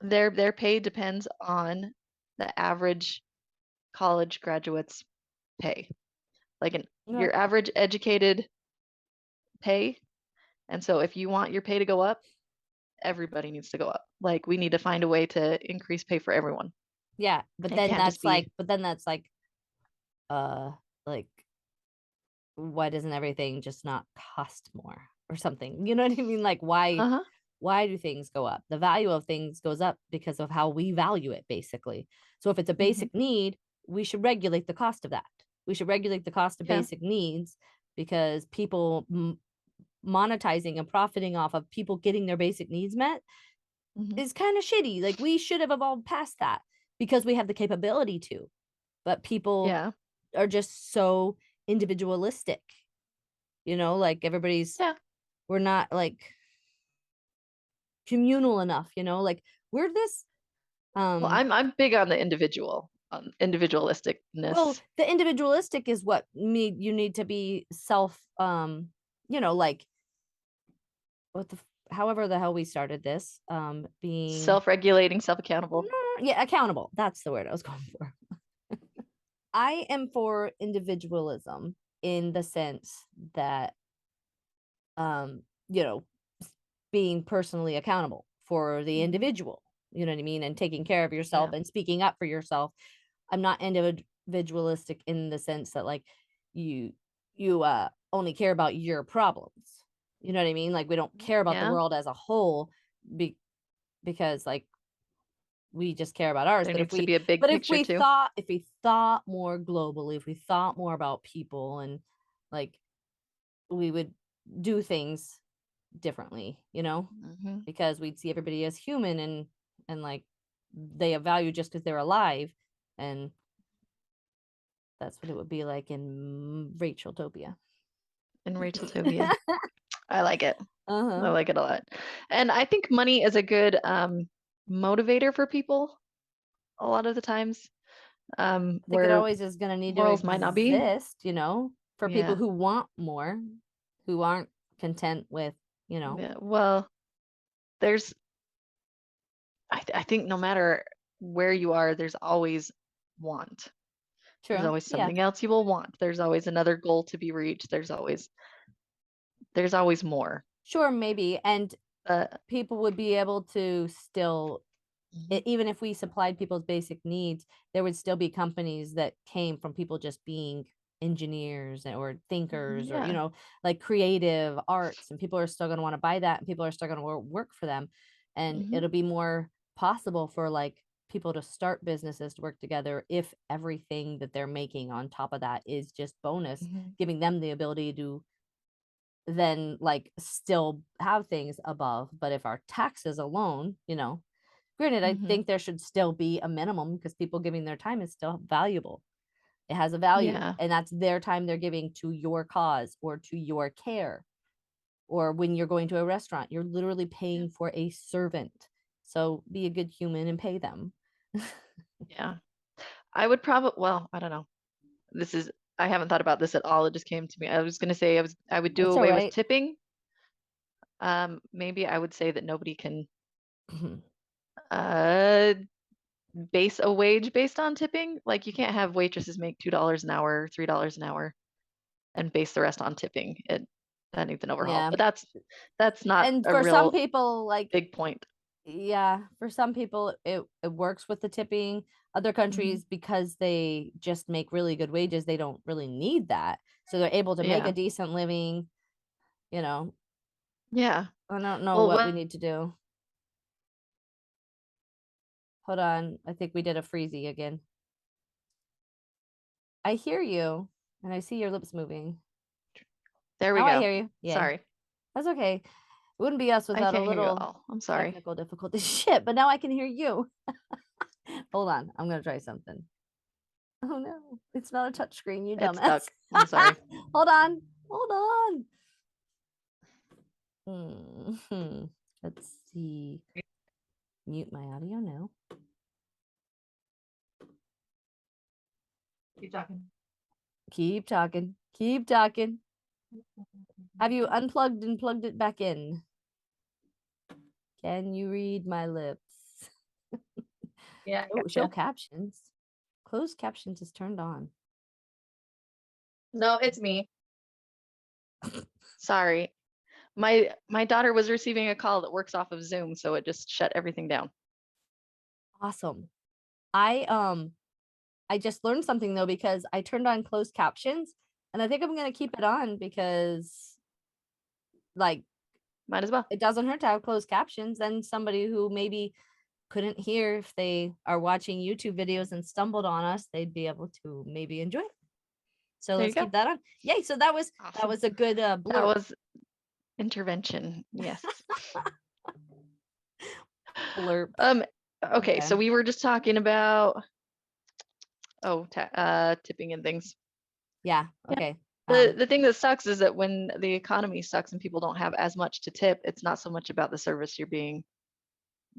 their pay depends on the average college graduate's pay. Like Okay. your average educated pay. And so if you want your pay to go up, everybody needs to go up. Like we need to find a way to increase pay for everyone. Yeah, It can't just be but then that's uh like why doesn't everything just not cost more or something? You know what I mean? Like uh-huh. why do things go up? The value of things goes up because of how we value it, basically. So if it's a Hmm. basic need, we should regulate the cost of that. We should regulate the cost of Yeah. basic needs, because people monetizing and profiting off of people getting their basic needs met Hmm. is kind of shitty. Like we should have evolved past that because we have the capability to, but people Yeah. are just so individualistic, like everybody's, Yeah. we're not like communal enough, like we're this Well, um I'm big on the well, individualisticness. the individualistic is what you need to be self, like what the however the hell we started this, being, Self-regulating, self-accountable. yeah, accountable. That's the word I was going for. I am for individualism in the sense that, um, you know, being personally accountable for the Hmm. individual, you know what I mean? And taking care of yourself Yeah. and speaking up for yourself. I'm not individualistic in the sense that like you you only care about your problems. You know what I mean? Like we don't care about the Yeah. world as a whole be, because like we just care about ours. There needs to be a big picture too. If we thought more globally, if we thought more about people, and like we would do things differently, Hmm. because we'd see everybody as human, and like they have value just because they're alive, and That's what it would be like in Rachaeltopia. In Rachaeltopia. I like it. I Uh-huh. like it a lot. And I think money is a good motivator for people a lot of the times. I think it Where always is going to need to morals might not be. exist, you know, for people Yeah. who want more, who aren't content with, you know. Yeah. Well, there's I think no matter where you are, there's always want. There's True. always Yeah. something else you will want. There's always another goal to be reached. There's always more. Sure, maybe. And Uh, people would be able to still, mhm. even if we supplied people's basic needs, there would still be companies that came from people just being engineers or thinkers or, you Yeah. know, like creative arts, and people are still going to want to buy that, and people are still going to work for them. And Hmm. it'll be more possible for like people to start businesses to work together if everything that they're making on top of that is just bonus, Hmm. giving them the ability to then like still have things above. But if our taxes alone, you know, granted, I Hmm. think there should still be a minimum because people giving their time is still valuable. It has a value, Yeah. and that's their time they're giving to your cause or to your care. Or when you're going to a restaurant, you're literally Yeah. paying for a servant. So be a good human and pay them. Yeah. I would probably, well, I don't know. This is, I haven't thought about this at all. It just came to me. I was going to say I would do That's all away with right. tipping. Maybe I would say that nobody can uh base a wage based on tipping. Like you can't have waitresses make $2 an hour, $3 an hour and base the rest on tipping. That needs an overhaul. Yeah. But that's not And a for some real people, like, big point. yeah, for some people it works with the tipping. Other Hmm. countries, because they just make really good wages, they don't really need that. So they're able to make a Yeah. decent living, you know. Yeah. I don't know Well, what we need to do. Hold on. I think we did a freezy again. I hear you and I see your lips moving. there we Now I go. hear you. Yay. Sorry. That's okay. It wouldn't be us I without a can't hear you at little all. I'm sorry. technical difficulty. Shit, but now I can hear you. Hold on. I'm going to try something. Oh no, it's not a touch screen, you It's dumbass. stuck. I'm sorry. Hold on. Hold on. Let's see. Mute my audio now. Keep talking. Keep talking. Keep talking. Have you unplugged and plugged it back in? Can you read my lips? Yeah, I Oh, show gotcha. captions. Closed captions is turned on. No, it's me. Sorry. My daughter was receiving a call that works off of Zoom, so it just shut everything down. Awesome. I just learned something though because I turned on closed captions, and I think I'm gonna keep it on because like Might as well. it doesn't hurt to have closed captions. Then somebody who maybe couldn't hear, if they are watching YouTube videos and stumbled on us, they'd be able to maybe enjoy it. So There you let's go. keep that on. Yay. So that Awesome. was a good That blurb. was intervention. Yes. Blurb. Um, okay, Okay. so we were just talking about tipping and things. Yeah. Yeah. Okay. The thing that sucks is that when the economy sucks and people don't have as much to tip, it's not so much about the service you're being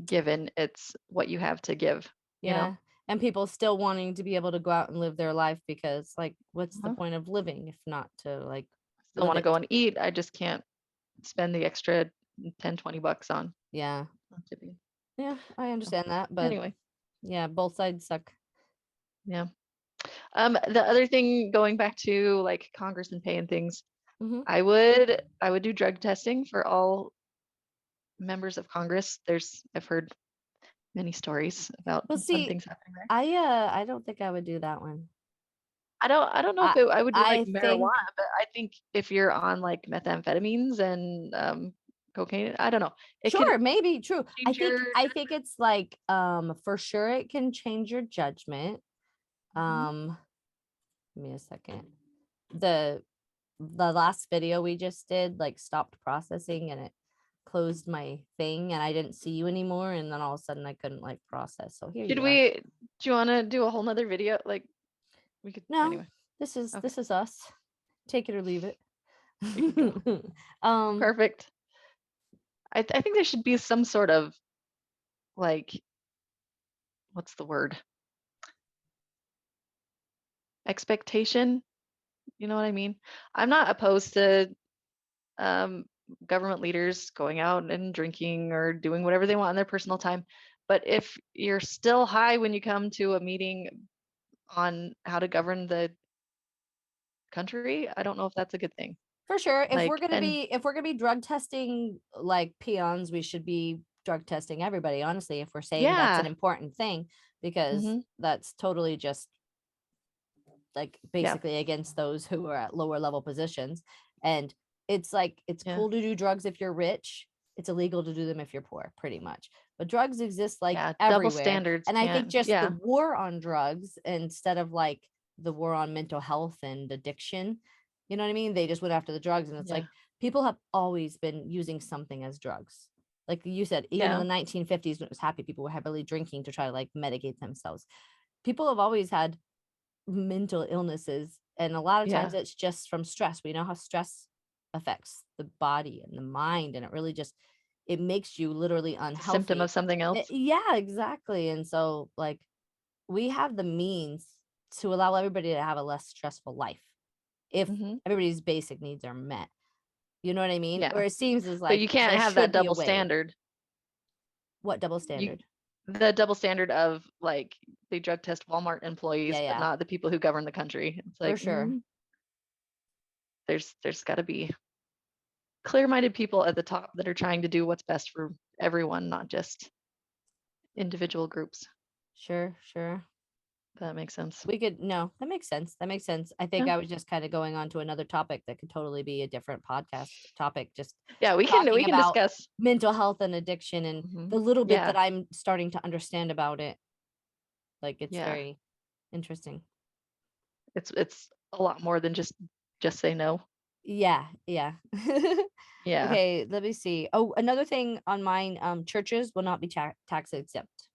given, it's what you have to give, you know? Yeah. And people still wanting to be able to go out and live their life because like what's the Uh-huh. point of living if not to like Still live want to it? go and eat. I just can't spend the extra 10, $20 Yeah. on tipping. Yeah, I So understand that, but anyway, yeah, both sides suck. yeah. The other thing going back to like Congress and pay and things, Hmm. I would do drug testing for all members of Congress. I've heard many stories about Well, fun see, things happening there. I don't think I would do that one. I don't know if I I would do like I think marijuana, but I think if you're on like methamphetamines and cocaine, I don't know. It could sure, maybe true. change your I think it's like for sure it can change your judgment. judgment. Um Give me a second. The the last video we just did like stopped processing and it closed my thing and I didn't see you anymore and then all of a sudden I couldn't like process. So here Should you are. we, do you want to do a whole nother video? Like We could No, anyway. this Okay. is us. Take it or leave it. There you go. um Perfect. I think there should be some sort of like, what's the word? Expectation. You know what I mean? I'm not opposed to um, government leaders going out and drinking or doing whatever they want in their personal time. But if you're still high when you come to a meeting on how to govern the country, I don't know if that's a good thing. For sure. Like, and If we're gonna be drug testing like peons, we should be drug testing everybody, honestly, if we're saying that's an yeah, important thing, because hmm that's totally just like yeah, basically against those who are at lower level positions. And it's like it's yeah, cool to do drugs if you're rich. It's illegal to do them if you're poor, pretty much. But drugs exist like yeah. Double everywhere. standards And I think can't. just the Yeah, war on drugs instead of like the war on mental health and addiction, you know what I mean? They just went after the drugs, and it's yeah, like people have always been using something as drugs. Like you said, even in yeah, the 1950s when it was happy, people were heavily drinking to try to like medicate themselves. People have always had mental illnesses, and a lot of times yeah. it's just from stress. We know how stress affects the body and the mind, and it really just it makes you literally It's a symptom of unhealthy. something else. Yeah, exactly. And so like we have the means to allow everybody to have a less stressful life if hmm everybody's basic needs are met. You know what I mean? Yeah, Where it seems as but like you can't there have that should be a double way. standard. What double You standard? the double standard of like they drug test Walmart Yeah, employees, but yeah, not the people who govern the country. It's for like sure. there's got to be clear-minded people at the top that are trying to do what's best for everyone, not just individual groups. Sure, sure. If that makes sense. We could no, that makes sense. That makes sense. I think Yeah, I was just kind of going on to another topic that could totally be a different podcast topic, just yeah, we talking can about discuss. mental health and addiction and hmm the little bit Yeah, that I'm starting to understand about it. Like it's yeah, very interesting. it's a lot more than just say no. Yeah, yeah. Yeah, Okay, let me see. Oh, another thing on mine, churches will not be tax exempt.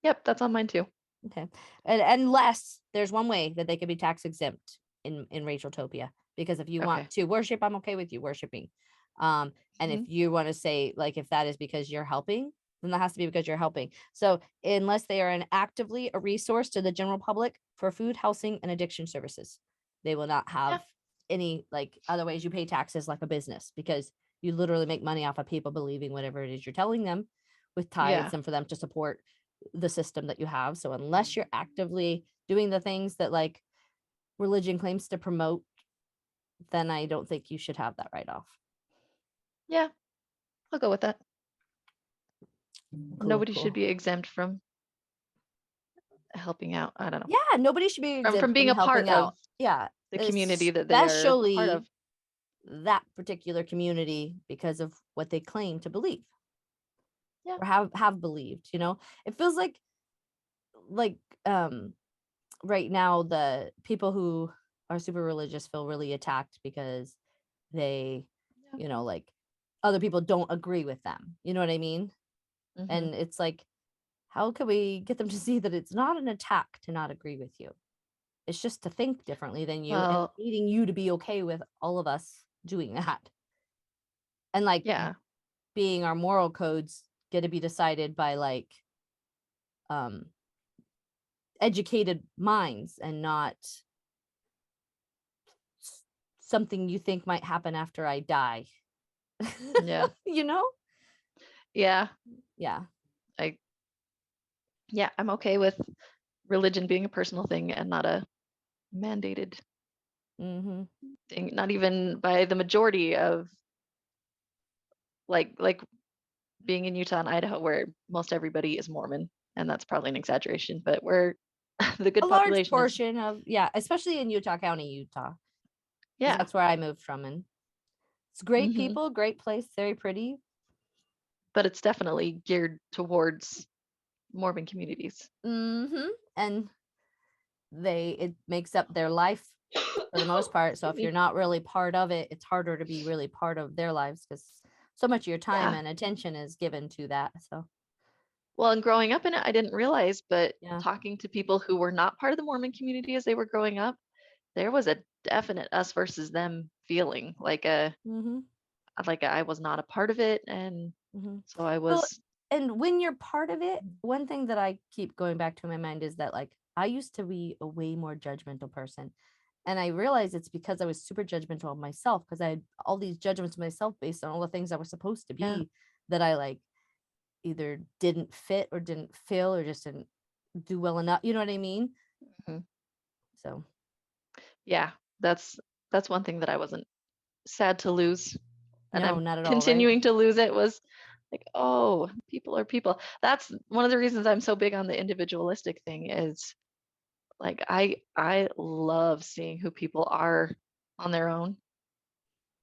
yep, that's on mine too. Okay. And unless there's one way that they could be tax exempt in Rachaeltopia, because if you want Okay. to worship, I'm okay with you worshiping. And if hmm you want to say like if that is because you're helping, then that has to be because you're helping. So unless they are an actively a resource to the general public for food, housing, and addiction services, they will not Yeah, have any like other ways you pay taxes like a business, because you literally make money off of people believing whatever it is you're telling them with tithes yeah, and for them to support the system that you have. So unless you're actively doing the things that like religion claims to promote, then I don't think you should have that write off. yeah. I'll go with that. Cool, Nobody should cool. be exempt from helping out. I don't know. Yeah, nobody should be From exempt being from a part helping of out. Yeah, the community that they are a part of. especially that particular community because of what they claim to believe Yeah. or have believed, you know. It feels like um right now the people who are super religious feel really attacked because they, Yeah. you know, like other people don't agree with them. You know what I mean? hmm And it's like, how can we get them to see that it's not an attack to not agree with you? It's just to think differently than you and Well, needing you to be okay with all of us doing that. And like yeah. being our moral codes get to be decided by like um educated minds and not something you think might happen after I die. Yeah. You know? Yeah. Yeah. I yeah, I'm okay with religion being a personal thing and not a mandated Mhm. thing, not even by the majority of like being in Utah and Idaho where most everybody is Mormon, and that's probably an exaggeration, but where the A good large population is portion of yeah, especially in Utah County, Utah, because yeah. that's where I moved from, and it's great hmm people, great place, very pretty. But it's definitely geared towards Mormon communities. And it makes up their life for the most part. So Excuse if you're me. not really part of it, it's harder to be really part of their lives because so much of your time Yeah. and attention is given to that. So Well, and growing up in it, I didn't realize, but Yeah. talking to people who were not part of the Mormon community as they were growing up, there was a definite us versus them feeling, Mm-hmm. I was not a part of it, and Mm-hmm. so I Well, was. and when you're part of it, one thing that I keep going back to in my mind is that like I used to be a way more judgmental person. And I realized it's because I was super judgmental of myself because I had all these judgments of myself based on all the things I was supposed to Yeah. be that I like either didn't fit or didn't feel or just didn't do well enough. You know what I mean? Mhm. So Yeah, that's one thing that I wasn't sad to lose, and no, I'm not at all, right? continuing to lose it, was like, oh, people are people. That's one of the reasons I'm so big on the individualistic thing, is like I love seeing who people are on their own.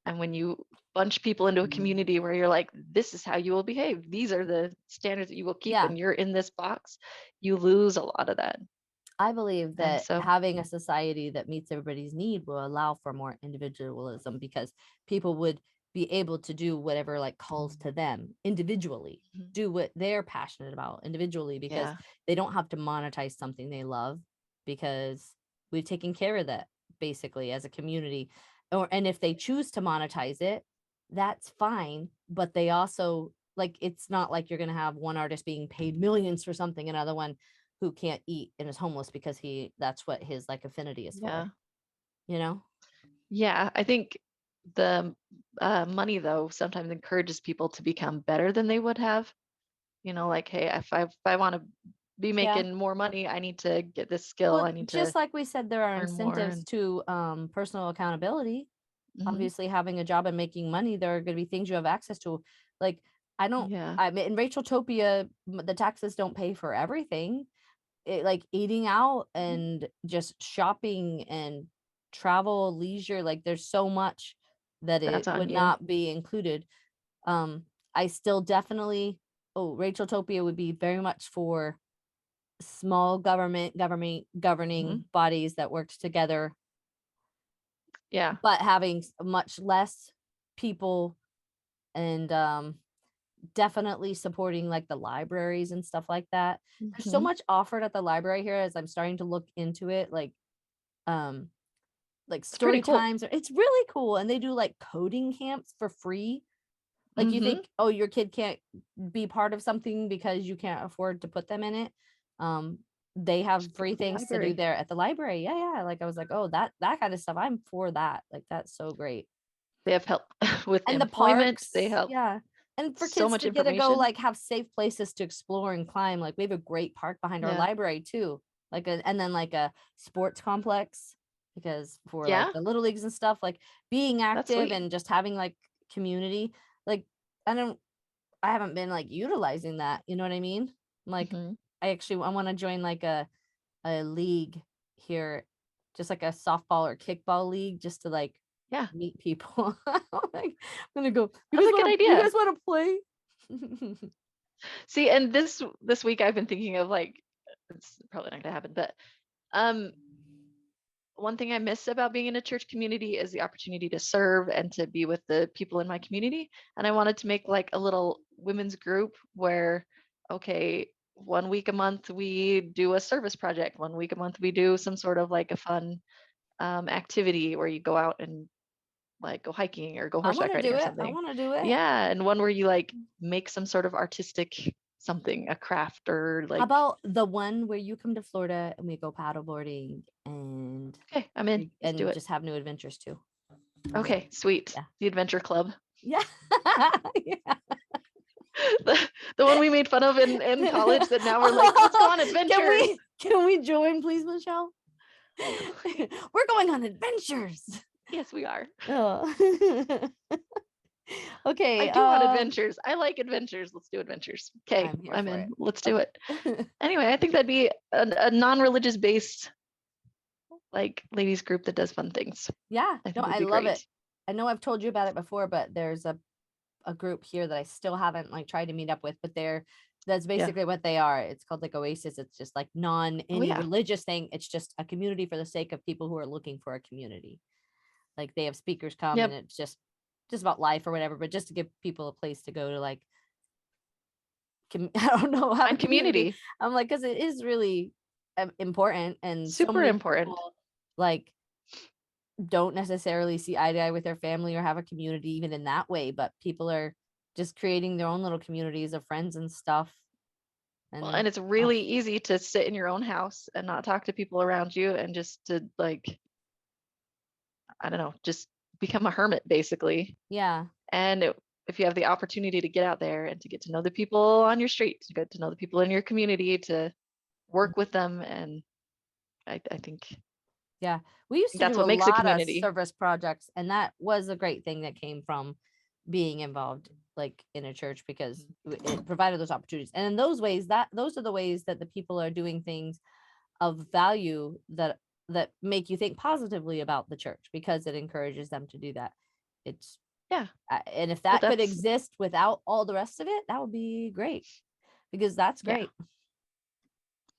And when you bunch people into a community where you're like, this is how you will behave, these are the standards that you will keep, Yeah. and you're in this box, you lose a lot of that. I believe And that so, having a society that meets everybody's need will allow for more individualism because people would be able to do whatever like calls to them individually, mhm, do what they're passionate about individually because yeah, they don't have to monetize something they love because we've taken care of that basically as a community. Or and if they choose to monetize it, that's fine, but they also like it's not like you're going to have one artist being paid millions for something, another one who can't eat and is homeless because that's what his like affinity is for, yeah, you know? yeah. I think the money, though, sometimes encourages people to become better than they would have. Like, hey, if I want to be Yeah. making more money, I need to get this skill. Well, I need just to like we said, there are learn more. incentives And to personal accountability. mhm, Obviously, having a job and making money, there are going to be things you have access to. Like, I don't, yeah, I mean, in Rachaeltopia, the taxes don't pay for everything. Like eating out mhm, and just shopping and travel, leisure, like there's so much that it that's on would you. not be included. Um, I still definitely, oh, Rachaeltopia would be very much for small government Mhm, governing bodies that worked together, yeah. but having much less people and definitely supporting like the libraries and stuff like that. There's so Mhm. much offered at the library here as I'm starting to look into it, um like It's pretty story cool. times. It's really cool. And they do like coding camps for free. Like you Mhm. think, oh, your kid can't be part of something because you can't afford to put them in it. Um, they have Just go free to the things to do library. there at the library. Yeah, yeah. Like I was like, oh, that kind of stuff. I'm for that. Like that's so great. They have help with And the employment. They parks, help yeah. And for so kids much to get to go information. like have safe places to explore and climb. Like we have a great park behind our Yeah. library too. And then like a sports complex because for like Yeah, the little leagues and stuff, like being that's active sweet. and just having like community. Like I don't I haven't been like utilizing that. You know what I mean? Like Mhm. I want to join like a league here, just like a softball or kickball league, just to like Yeah, meet people. Like, I'm gonna go. that's a good You idea. guys want to play? See, and this week I've been thinking of, like, it's probably not gonna happen, but um one thing I miss about being in a church community is the opportunity to serve and to be with the people in my community. And I wanted to make like a little women's group where, okay, 1 week a month we do a service project. 1 week a month we do some sort of like a fun activity where you go out and like go hiking or go I want horseback to riding do or it. I something. want to do it. Yeah, and one where you like make some sort of artistic something, a craft, or How like, about the one where you come to Florida and we go paddleboarding okay, I'm in. Let's do and it. just have new adventures too? Okay, sweet. Yeah. The Adventure Club. Yeah. Yeah. The one we made fun of in college that now we're like, let's go on adventures. Can we join, please, Michelle? We're going on adventures. Yes, we are. Oh. I Okay. do want adventures. I like adventures. Let's do adventures. Okay, I'm here I'm for in. it. Let's do it. Okay. Anyway, I think that'd be a non-religious based like ladies group that does fun things. Yeah. I No, think would I be love it. great. I know I've told you about it before, but there's a group here that I still haven't like tried to meet up with, but that's Yeah. basically what they are. It's called like Oasis. It's just like non Oh any yeah. religious thing. It's just a community for the sake of people who are looking for a community. Like they have speakers come and Yep. it's just about life or whatever, but just to give people a place to go to like I don't know, have a Find community. community. I'm like, because it is really important, and so Super many important. people like don't necessarily see eye to eye with their family or have a community even in that way, but people are just creating their own little communities of friends and stuff. Well, And and it's really easy to sit in your own house and not talk to people around you and just to like, I don't know, just become a hermit basically. yeah, And if you have the opportunity to get out there and to get to know the people on your street, to get to know the people in your community, to work with them, and I think yeah. We used to that's do what a makes a lot of community. service projects, and that was a great thing that came from being involved like in a church, because it provided those opportunities. And in those ways, that those are the ways that the people are doing things of value that make you think positively about the church, because it encourages them to do that. It's Yeah. and if Well, that could that's exist without all the rest of it, that would be great, because that's yeah. great.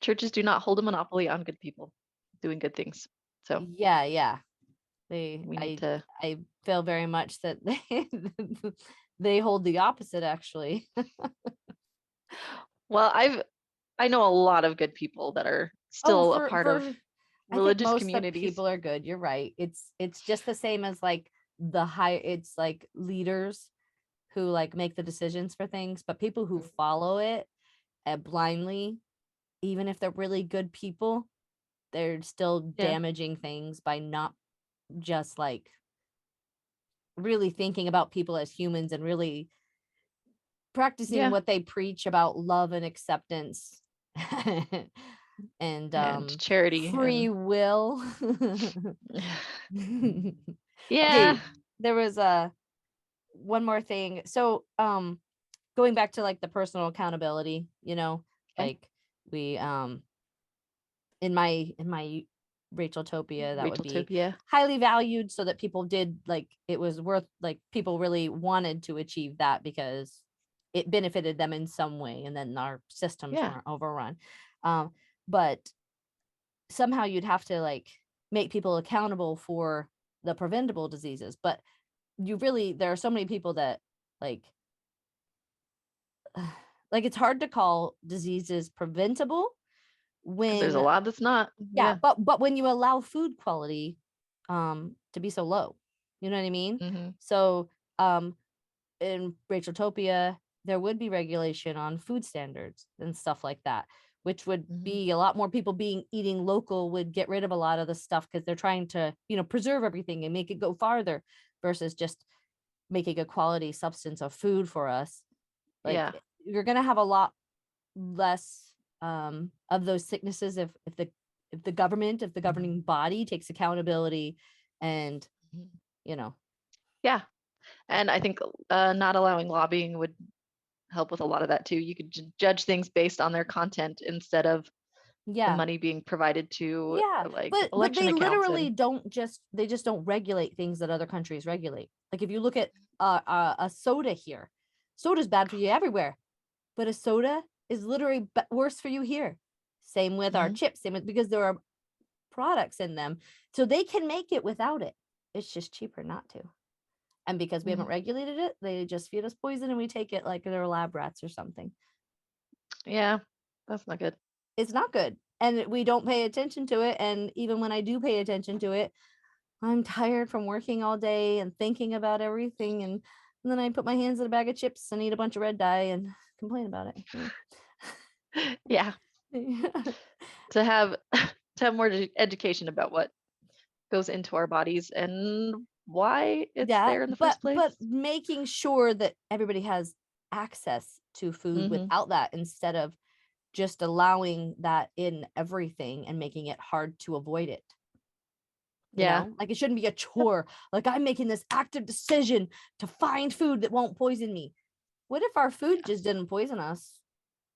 Churches do not hold a monopoly on good people doing good things. So Yeah. They we need I to. I feel very much that they hold the opposite, actually. Well, I know a lot of good people that are Oh, still a part of I think religious most of the communities. people are good. You're right. It's just the same as like the high it's like leaders who like make the decisions for things, but people who follow it blindly, even if they're really good people, they're still Yeah. damaging things by not just like really thinking about people as humans and really practicing Yeah. what they preach about love and acceptance and And charity free and will. yeah. Okay, there was a one more thing. So going back to like the personal accountability, Okay. like we in my Rachaeltopia, that would be Rachaeltopia. highly valued, so that people did like it was worth, like people really wanted to achieve that because it benefited them in some way, and then our systems Yeah. weren't overrun. But somehow you'd have to like make people accountable for the preventable diseases, but there are so many people that like like it's hard to call diseases preventable Because there's a when, lot that's not. yeah, Yeah. but when you allow food quality to be so low, you know what I mean? Hmm. So um in Rachaeltopia, there would be regulation on food standards and stuff like that, which would Hmm. be a lot more people eating local, would get rid of a lot of the stuff, because they're trying to, preserve everything and make it go farther, versus just making a quality substance of food for us. Like Yeah. you're gonna have a lot less of those sicknesses if the governing body takes accountability and Mhm. you know Yeah. And I think not allowing lobbying would help with a lot of that too. You could judge things based on their content instead of the yeah. money being provided to Yeah, like but election they accounts literally and they just don't regulate things that other countries regulate. Like if you look at a soda here, soda's bad for you everywhere, but a soda is literally worse for you here. Same with our Mhm. chips, same with, because there are products in them, so they can make it without it. It's just cheaper not to. And because we haven't Mhm. regulated it, they just feed us poison and we take it like they're lab rats or something. Yeah, that's not good. It's not good. And we don't pay attention to it. And even when I do pay attention to it, I'm tired from working all day and thinking about everything. And then I put my hands in a bag of chips and eat a bunch of red dye and complain about it. Yeah, Yeah. to have to have more education about what goes into our bodies and why it's Yeah, there in the but first place. making sure that everybody has access to food Hmm. without that, instead of just allowing that in everything and making it hard to avoid it. Yeah. Like it shouldn't be a chore. Like I'm making this active decision to find food that won't poison me. What if our food just didn't poison us?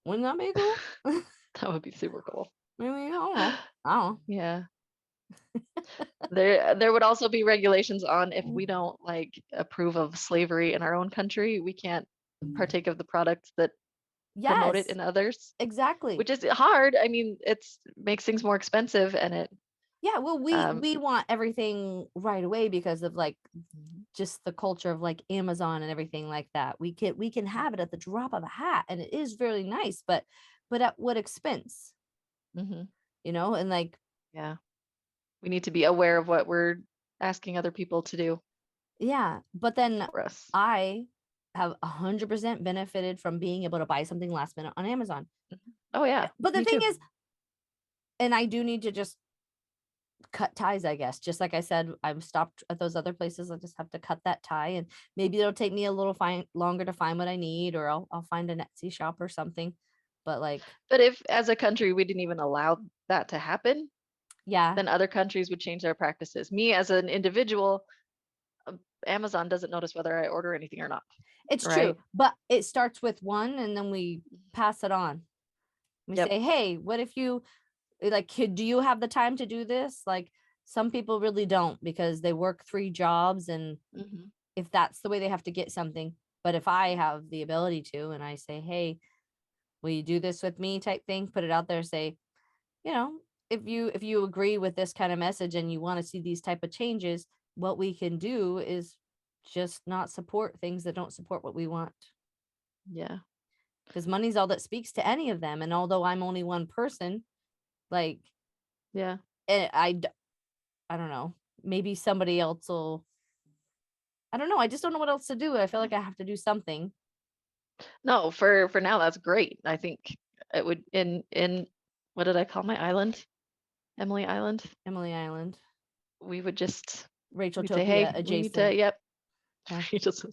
Wouldn't that be cool? That would be super cool. Maybe, I don't know. I Yeah. There would also be regulations on if don't we know. don't like approve of slavery in our own country, we can't partake of the products that promote it Yes, in others, exactly. which is hard. I mean, it's makes things more expensive and it Yeah, well, Um, we want everything right away because of like mhm, just the culture of like Amazon and everything like that. We can have it at the drop of a hat, and it is really nice, but at what expense? mhm, You know, and like yeah, we need to be aware of what we're asking other people to do yeah, but then for us. I have 100% benefited from being able to buy something last minute on Amazon. Mhm. Oh yeah, But the me thing too. is, and I do need to just cut ties, I guess. Just like I said, I've stopped at those other places. I just have to cut that tie, and maybe it'll take me a little longer to find what I need, or I'll find an Etsy shop or something. But like, But if as a country we didn't even allow that to happen, yeah, then other countries would change their practices. Me as an individual, Amazon doesn't notice whether I order anything or not, it's true. right? But it starts with one, and then we pass it on. We Yep. say, hey, what if you like, kid, do you have the time to do this? Like, some people really don't because they work 3 jobs, and Hmm. if that's the way they have to get something. But if I have the ability to, and I say, hey, will you do this with me type thing, put it out there, say, you know, if you agree with this kind of message and you want to see these type of changes, what we can do is just not support things that don't support what we want, Yeah. because money's all that speaks to any of them. And although I'm only one person, like, Yeah. I don't know, maybe somebody else will, I don't know, I just don't know what else to do. I feel like I have to do something. No, for now that's great. I think it would in what did I call my island? Emily Island. Emily Island, We would just we'd say, Rachaeltopia hey, we need to, adjacent. yep. Yeah. We just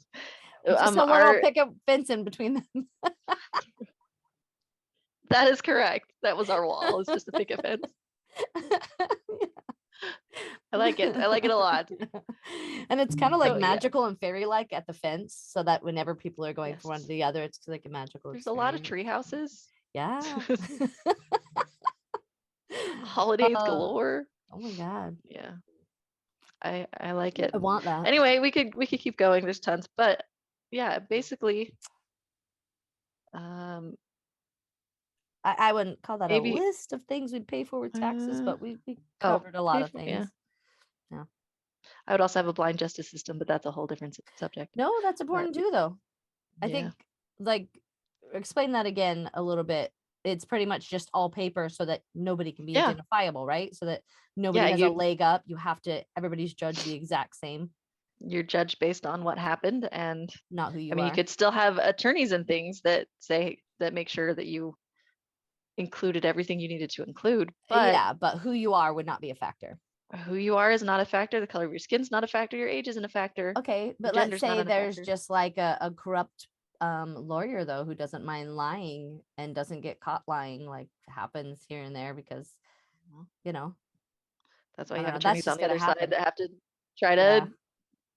Just a little our picket fence in between them. that is correct. That was our wall. It's just a picket fence. I like it. I like it a lot. And it's kind of like So yeah, magical and fairy like at the fence, so that whenever people are going from one to yes. the other, it's like a magical There's a lot of experience. tree houses. Yeah. Holidays Uh, galore. oh my God. Yeah. I like it. I want that. Anyway, we could keep going. There's tons, but yeah, basically, um, I wouldn't call that a maybe list of things we'd pay for with taxes, uh, but we oh, covered a lot pay of for yeah. things. Yeah. I would also have a blind justice system, but that's a whole different subject. No, that's But important too, though. I yeah, think, like, explain that again a little bit. It's pretty much just all paper so that nobody can be yeah, identifiable, right? So that yeah. nobody has a leg up. You have to, everybody's judged the exact same, You're judged based on what happened, and not who I you mean, you are. could still have attorneys and things that say that make sure that you included everything you needed to include, but Yeah, but who you are would not be a factor. who you are is not a factor. The color of your skin's not a factor. Your age isn't a factor. Okay, Your but let's gender's not say a there's factor. just like a corrupt lawyer though who doesn't mind lying and doesn't get caught lying, like happens here and there because, Well, you know, that's why I you don't have know. That's attorneys on just the gonna other side happen. that have to try Yeah. to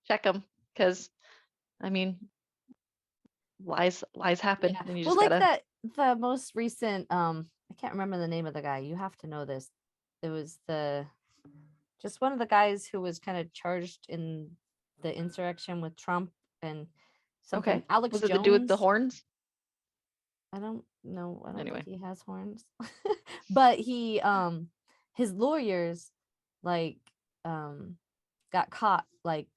check them because, I mean, lies happen, Yeah. and you Well, just like gotta. the most recent I can't remember the name of the guy. You have to know this. It was the just one of the guys who was kind of charged in the insurrection with Trump and something Okay, Alex was it the dude with the Jones. horns? I don't know. I don't think Anyway, he has horns. But he his lawyers like um got caught like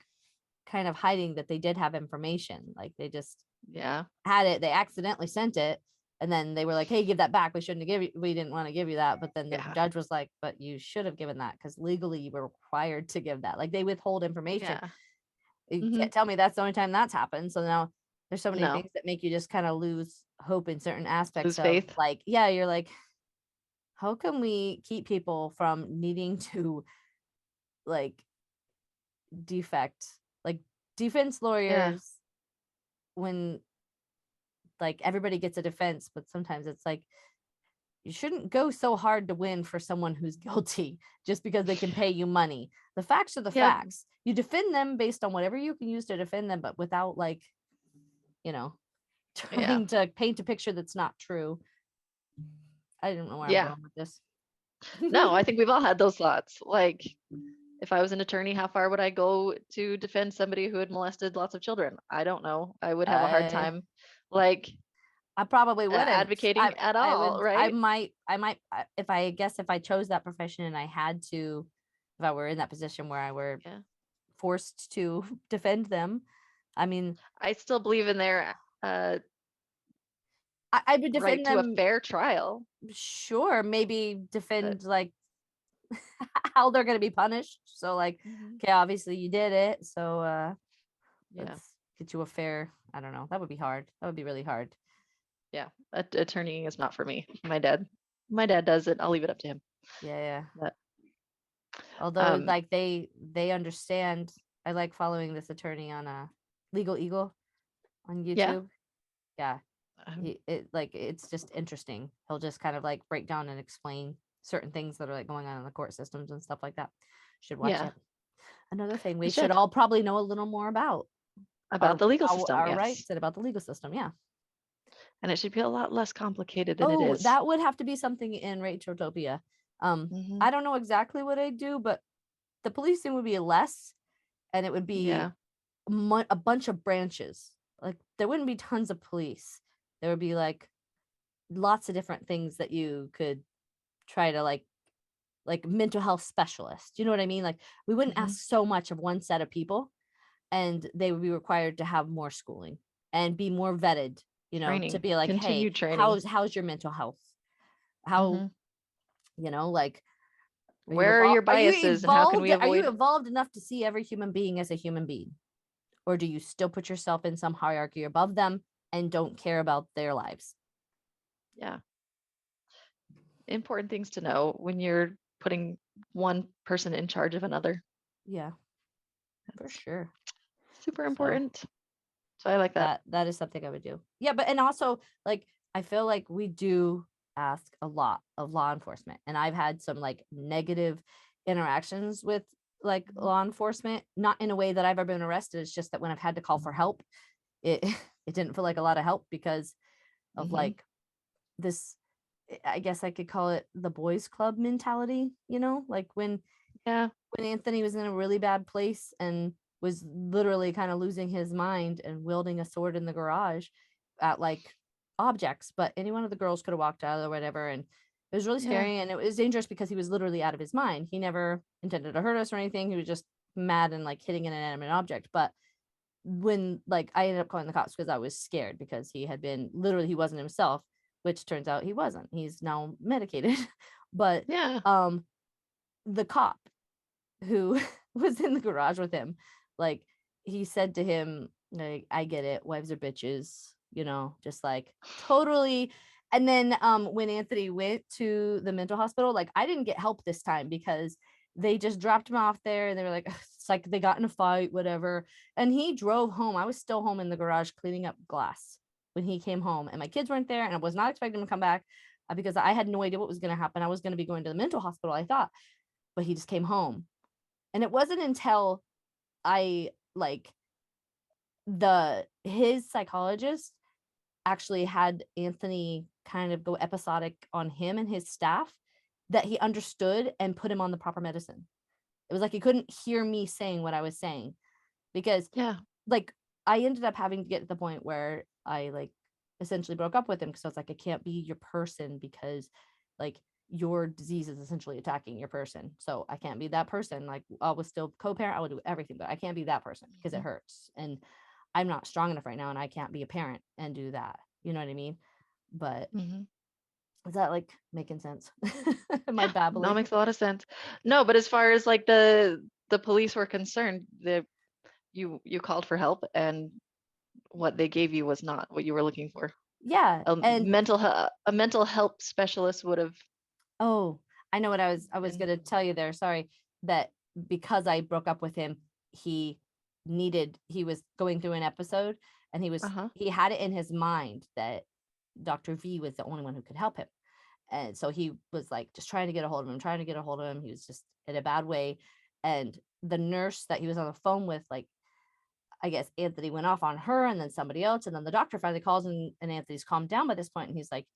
kind of hiding that they did have information. Like they just yeah, had it, they accidentally sent it, and then they were like, hey, give that back. We shouldn't have give you, we didn't want to give you that. But then the yeah, judge was like, but you should have given that because legally you were required to give that. Like they withhold information. yeah. You Hmm. can't tell me that's the only time that's happened. So now there's so many No, things that make you just kind of lose hope in certain aspects lose of faith. like, yeah, you're like, how can we keep people from needing to like defect, like defense Yeah, lawyers, when like everybody gets a defense, but sometimes it's like you shouldn't go so hard to win for someone who's guilty just because they can pay you money. The facts are the yep, facts. You defend them based on whatever you can use to defend them, but without like, you know, yeah, trying to paint a picture that's not true. I don't know where I'm yeah. going with this. No, I think we've all had those thoughts. Like, if I was an attorney, how far would I go to defend somebody who had molested lots of children? I don't know. I would have a hard I time, like, I probably wouldn't. advocating at I all, would I right? might if I guess if I chose that profession and I had to if I were in that position where I were Yeah. forced to defend them. I mean, I still believe in their I would right defend to a them. fair trial. Sure, maybe But defend like how they're going to be punished. So like, mhm, okay, obviously you did it. So yeah, let's get you a fair, I don't know. That would be hard. That would be really hard. yeah. Attorneying is not for me. My dad does it. I'll leave it up to him. Yeah, yeah. But Although um, like they understand. I like following this attorney on Legal Eagle on yeah, YouTube. Yeah. um, It's just interesting. He'll just kind of like break down and explain certain things that are like going on in the court systems and stuff like that. Should watch yeah. it. Another thing I we should should all probably know a little more about about the legal system. our Yes, rights and about the legal system. Yeah. and it should be a lot less complicated than it Oh, is. that would have to be something in Rachaeltopia. Hmm. I don't know exactly what I'd do, but the policing would be less, and it would be Yeah. a bunch of branches. Like there wouldn't be tons of police. There would be like lots of different things that you could try to like mental health specialist. You know what I mean? Like we wouldn't Hmm. ask so much of one set of people, and they would be required to have more schooling and be more vetted, to Training, be like, hey, continued training. how's your mental health? How, Hmm. like, Where are your are you biases and how can evolved? we Are you avoid? evolved enough to see every human being as a human being? Or do you still put yourself in some hierarchy above them and don't care about their lives? Yeah, important things to know when you're putting one person in charge of another. Yeah, for That's sure. super So important. So I like that. that is something I would do. Yeah, but and also like I feel like we do ask a lot of law enforcement, and I've had some like negative interactions with like Mhm. law enforcement, not in a way that I've ever been arrested. It's just that when I've had to call for help, it it didn't feel like a lot of help because of Mhm. like this, I guess I could call it the boys club mentality, like Yeah. when Anthony was in a really bad place and was literally kind of losing his mind and wielding a sword in the garage at like objects, but any one of the girls could have walked out or whatever. And it was really Yeah. scary and it was dangerous because he was literally out of his mind. He never intended to hurt us or anything. He was just mad and like hitting an inanimate object. But when like I ended up calling the cops because I was scared because he had been literally he wasn't himself, which turns out he wasn't. He's now medicated. But Yeah. um the cop who was in the garage with him, like he said to him, like, I get it, wives are bitches, just like totally. And then when Anthony went to the mental hospital, like I didn't get help this time because they just dropped him off there and they were like, it's like they got in a fight, whatever. And he drove home. I was still home in the garage cleaning up glass when he came home, and my kids weren't there, and I was not expecting him to come back because I had no idea what was going to happen. I was going to be going to the mental hospital, I thought, but he just came home. And it wasn't until I like the his psychologist actually had Anthony kind of go episodic on him and his staff that he understood and put him on the proper medicine. It was like he couldn't hear me saying what I was saying because Yeah. like I ended up having to get to the point where I like essentially broke up with him because I was like, I can't be your person because like your disease is essentially attacking your person. So I can't be that person. Like I was still co-parent, I would do everything, but I can't be that person because it Mhm. hurts. And I'm not strong enough right now and I can't be a parent and do that. You know what I mean? But Mhm. is that like making sense? Am I Yeah. No, babbling? makes a lot of sense. No, but as far as like the police were concerned, you called for help and what they gave you was not what you were looking for. Yeah. And A mental health specialist would have oh, I know what I was been. gonna tell you there. Sorry. That because I broke up with him, he he was going through an episode and Uh-huh. he had it in his mind that Dr. V was the only one who could help him. And so he was like just trying to get a hold of him, trying to get a hold of him. He was just in a bad way. And the nurse that he was on the phone with, like, I guess Anthony went off on her and then somebody else. And then the doctor finally calls and Anthony's calmed down by this point. And he's like,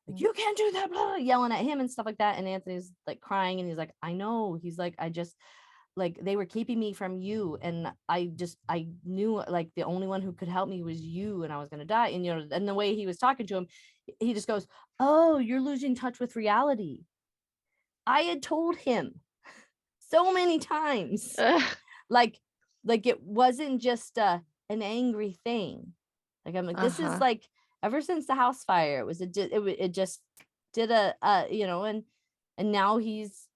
Mm. you can't do that, blah, blah, yelling at him and stuff like that. And Anthony's like crying and he's like, I know. He's like, I just like they were keeping me from you. And I knew like the only one who could help me was you and I was gonna die. And and the way he was talking to him, he just goes, oh, you're losing touch with reality. I had told him so many times. Like it wasn't just an angry thing. Like I'm like, this is like ever since the house fire, it just did and now he's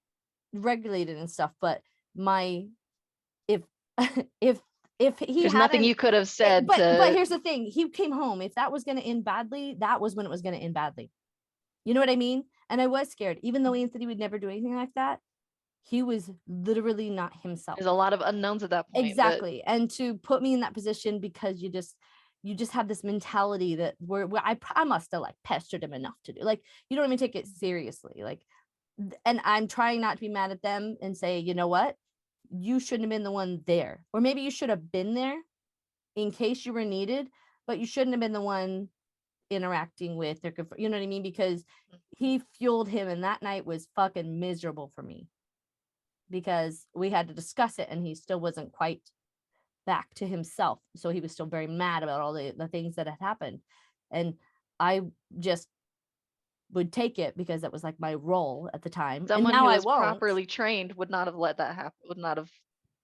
regulated and stuff. But if if he There's nothing you could have said but here's the thing, he came home. If that was going to end badly, that was when it was going to end badly. You know what I mean? And I was scared, even though Anthony would never do anything like that. He was literally not himself. There's a lot of unknowns at that point. Exactly. And to put me in that position because you just have this mentality that where I must have like pestered him enough to do, like, you don't even take it seriously. Like, and I'm trying not to be mad at them and say, you know what? You shouldn't have been the one there. Or maybe you should have been there in case you were needed, but you shouldn't have been the one interacting with, or you know what I mean? Because he fueled him, and that night was fucking miserable for me because we had to discuss it and he still wasn't quite back to himself. So he was still very mad about all the things that had happened. And I just would take it because that was like my role at the time. Someone and now who I was won't. properly trained would not have let that happen, would not have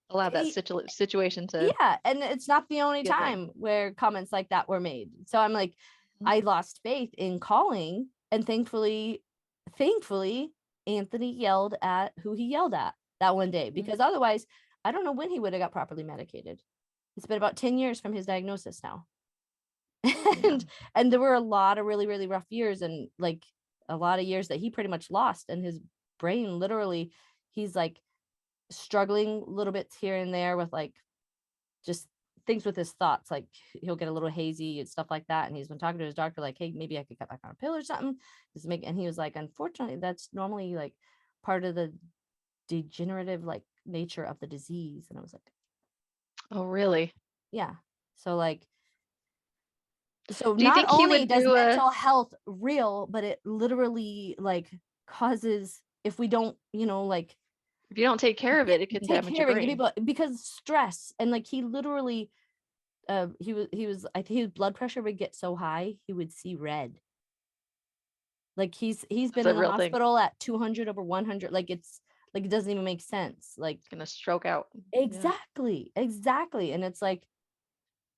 allowed that situation to. Yeah. And it's not the only time where comments like that were made. So I'm like, I lost faith in calling, and thankfully Anthony yelled at who he yelled at that one day, because otherwise I don't know when he would have got properly medicated. It's been about 10 years from his diagnosis now. And there were a lot of really, really rough years, and like a lot of years that he pretty much lost, and his brain literally, he's like struggling little bits here and there with like just things with his thoughts. Like he'll get a little hazy and stuff like that. And he's been talking to his doctor, like, hey, maybe I could cut back on a pill or something. And he was like, unfortunately, that's normally like part of the degenerative like nature of the disease. And I was like, oh, really? Yeah. So like, so do you not think he only would does do mental health real, but it literally like causes, if we don't, like, if you don't take care of it, it can damage your brain. People, because stress. And like he literally he was I think his blood pressure would get so high he would see red. Like he's been in the hospital at 200 over 100. Like it's like, it doesn't even make sense. Like it's gonna stroke out. Exactly. And it's like,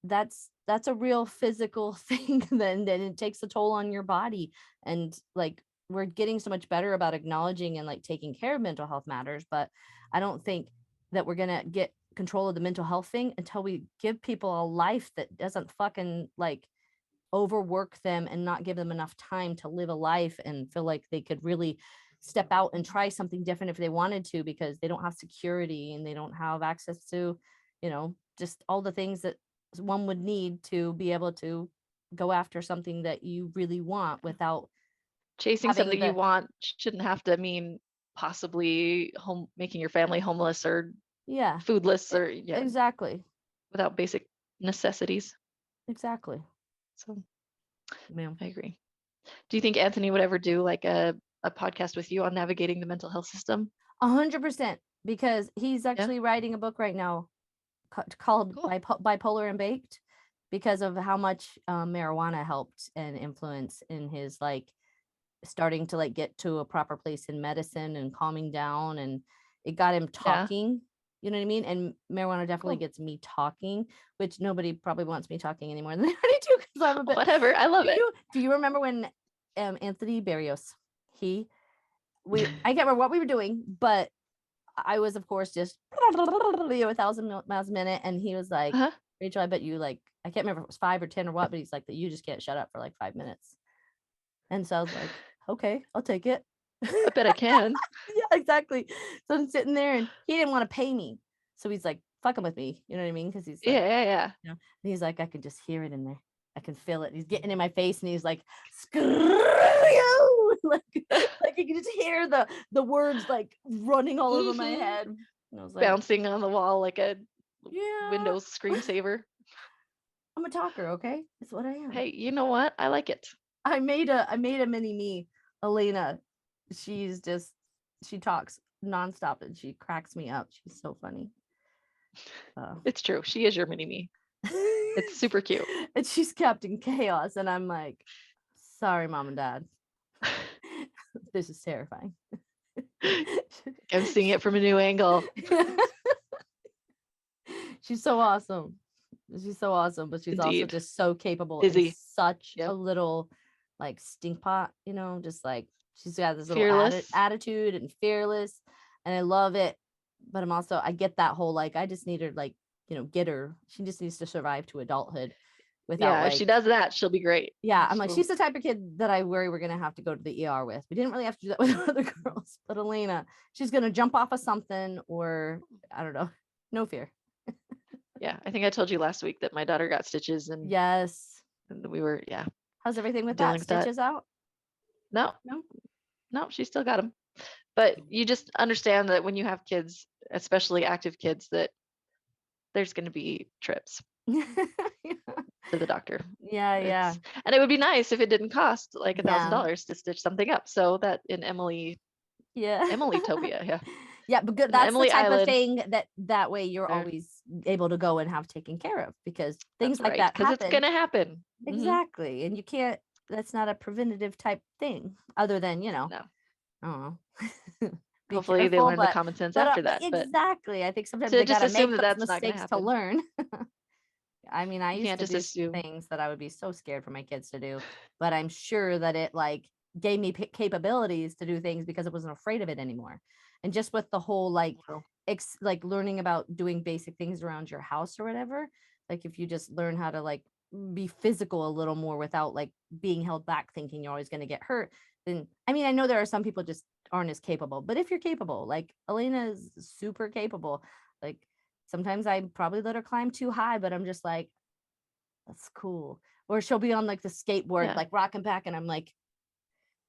that's a real physical thing. Then it takes a toll on your body. And like, we're getting so much better about acknowledging and like taking care of mental health matters, but I don't think that we're gonna get control of the mental health thing until we give people a life that doesn't fucking like overwork them and not give them enough time to live a life and feel like they could really step out and try something different if they wanted to, because they don't have security and they don't have access to, just all the things that one would need to be able to go after something that you really want without chasing something you want. Shouldn't have to mean possibly making your family homeless or foodless or exactly, without basic necessities. Exactly. So I agree. Do you think Anthony would ever do like a podcast with you on navigating the mental health system? 100%, because he's actually writing a book right now called Bipolar and Baked, because of how much marijuana helped and influence in his like starting to like get to a proper place in medicine and calming down, and it got him talking. You know what I mean? And marijuana definitely gets me talking, which nobody probably wants me talking anymore than they already do, because I'm a bit whatever. I love it. Do you remember when Anthony Barrios, I can't remember what we were doing, but I was of course just 1,000 miles a minute, and he was like, Rachel, I bet you like, I can't remember if it was 5 or 10 or what, but he's like, that you just can't shut up for like 5 minutes. And so I was like, okay, I'll take it. I bet I can. Yeah, exactly. So I'm sitting there, and he didn't want to pay me. So he's like, fucking with me. You know what I mean? Because he's like, yeah. And he's like, I can just hear it in there. I can feel it. He's getting in my face, and he's like, screw you. like you can just hear the words like running all over my head. And I was like, bouncing on the wall like a Windows screensaver. I'm a talker, okay? That's what I am. Hey, you know what? I like it. I made a mini me, Elena. She talks nonstop and she cracks me up. She's so funny. It's true. She is your mini me. It's super cute. And she's Captain Chaos, and I'm like, sorry, Mom and Dad. This is terrifying. I'm seeing it from a new angle. She's so awesome. She's so awesome, but she's also Indeed. just so capable Busy. and such Yep. a little like stink pot, you know, just like she's got this little Fearless. attitude and fearless, and I love it. But I get that whole like I just need her like, you know, get her. She just needs to survive to adulthood without Yeah, if she like does that, she'll be great. yeah, I'm like, She'll- she's the type of kid that I worry we're gonna have to go to the ER with. We didn't really have to do that with other girls, but Elena, she's gonna jump off of something or I don't know. No fear. Yeah, I think I told you last week that my daughter got stitches and Yes. we were, How's everything with dealing that? with that. Stitches out? No, No? she still got them. But you just understand that when you have kids, especially active kids, that there's going to be trips to the doctor. Yeah. And it would be nice if it didn't cost like Yeah. $1,000 to stitch something up. So that in Yeah. Amelie-topia, yeah. Yeah, but good. In That's Amelie the type of Island, thing that way you're Sure. always able to go and have taken care of because things that's like right, that because it's happen. going to happen. Mhm. Exactly. And you can't, that's not a preventative type thing other than, you know, No. I don't know. Be Hopefully they careful, learn the common sense after that. But exactly. I think sometimes to they just gotta assume make that those that's not going to mistakes to happen. learn. I mean, I You used can't to just do assume. things that I would be so scared for my kids to do, but I'm sure that it like gave me capabilities to do things because I wasn't afraid of it anymore. And just with the whole like Well, like learning about doing basic things around your house or whatever, like if you just learn how to like be physical a little more without like being held back thinking you're always going to get hurt, then I mean, I know there are some people just aren't as capable, but if you're capable, like Elena is super capable, like sometimes I probably let her climb too high, but I'm just like, that's cool. Or she'll be on like the skateboard, Yeah. like rocking back, and I'm like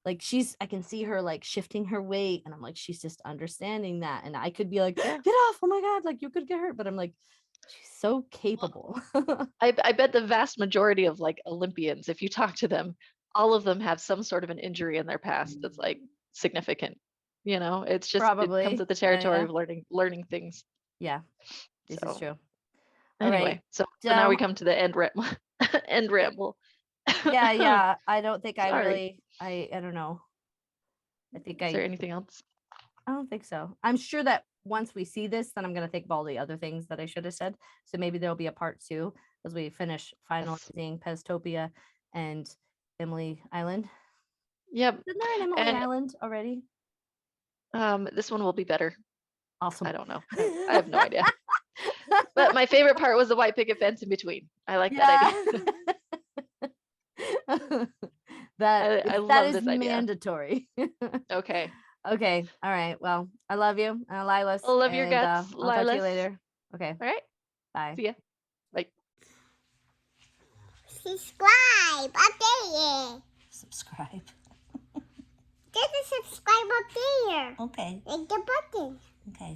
I can see her like shifting her weight, and I'm like, she's just understanding that. And I could be like, Yeah. get off, oh my God, like you could get hurt. But I'm like, she's so capable. I bet the vast majority of like Olympians, if you talk to them, all of them have some sort of an injury in their past that's like significant. You know, it's just it Probably. comes with the territory Yeah. of learning things. Yeah, this is So true. All anyway, right. so now we come to the end ramble. End ramble. Yeah. I don't think I Sorry. really, I don't know. I think Is there anything else? I don't think so. I'm sure that once we see this, then I'm going to think of all the other things that I should have said. So maybe there'll be a part 2 as we finish Yes. finalizing Pestopia and Amelie Island. Yep. Isn't there an Emily And Island already? this one will be better. Awesome. I don't know. I have no idea. But my favorite part was the white picket fence in between. I like that idea. I that love is this idea. mandatory. Okay. Okay. All right. Well, I love you, Lilas. I love your And guts, I'll talk to you Lilas. later. Okay. All right. Bye. See ya. Bye. Subscribe up there. Subscribe. There's a subscribe up there. Okay. Like the button. Okay.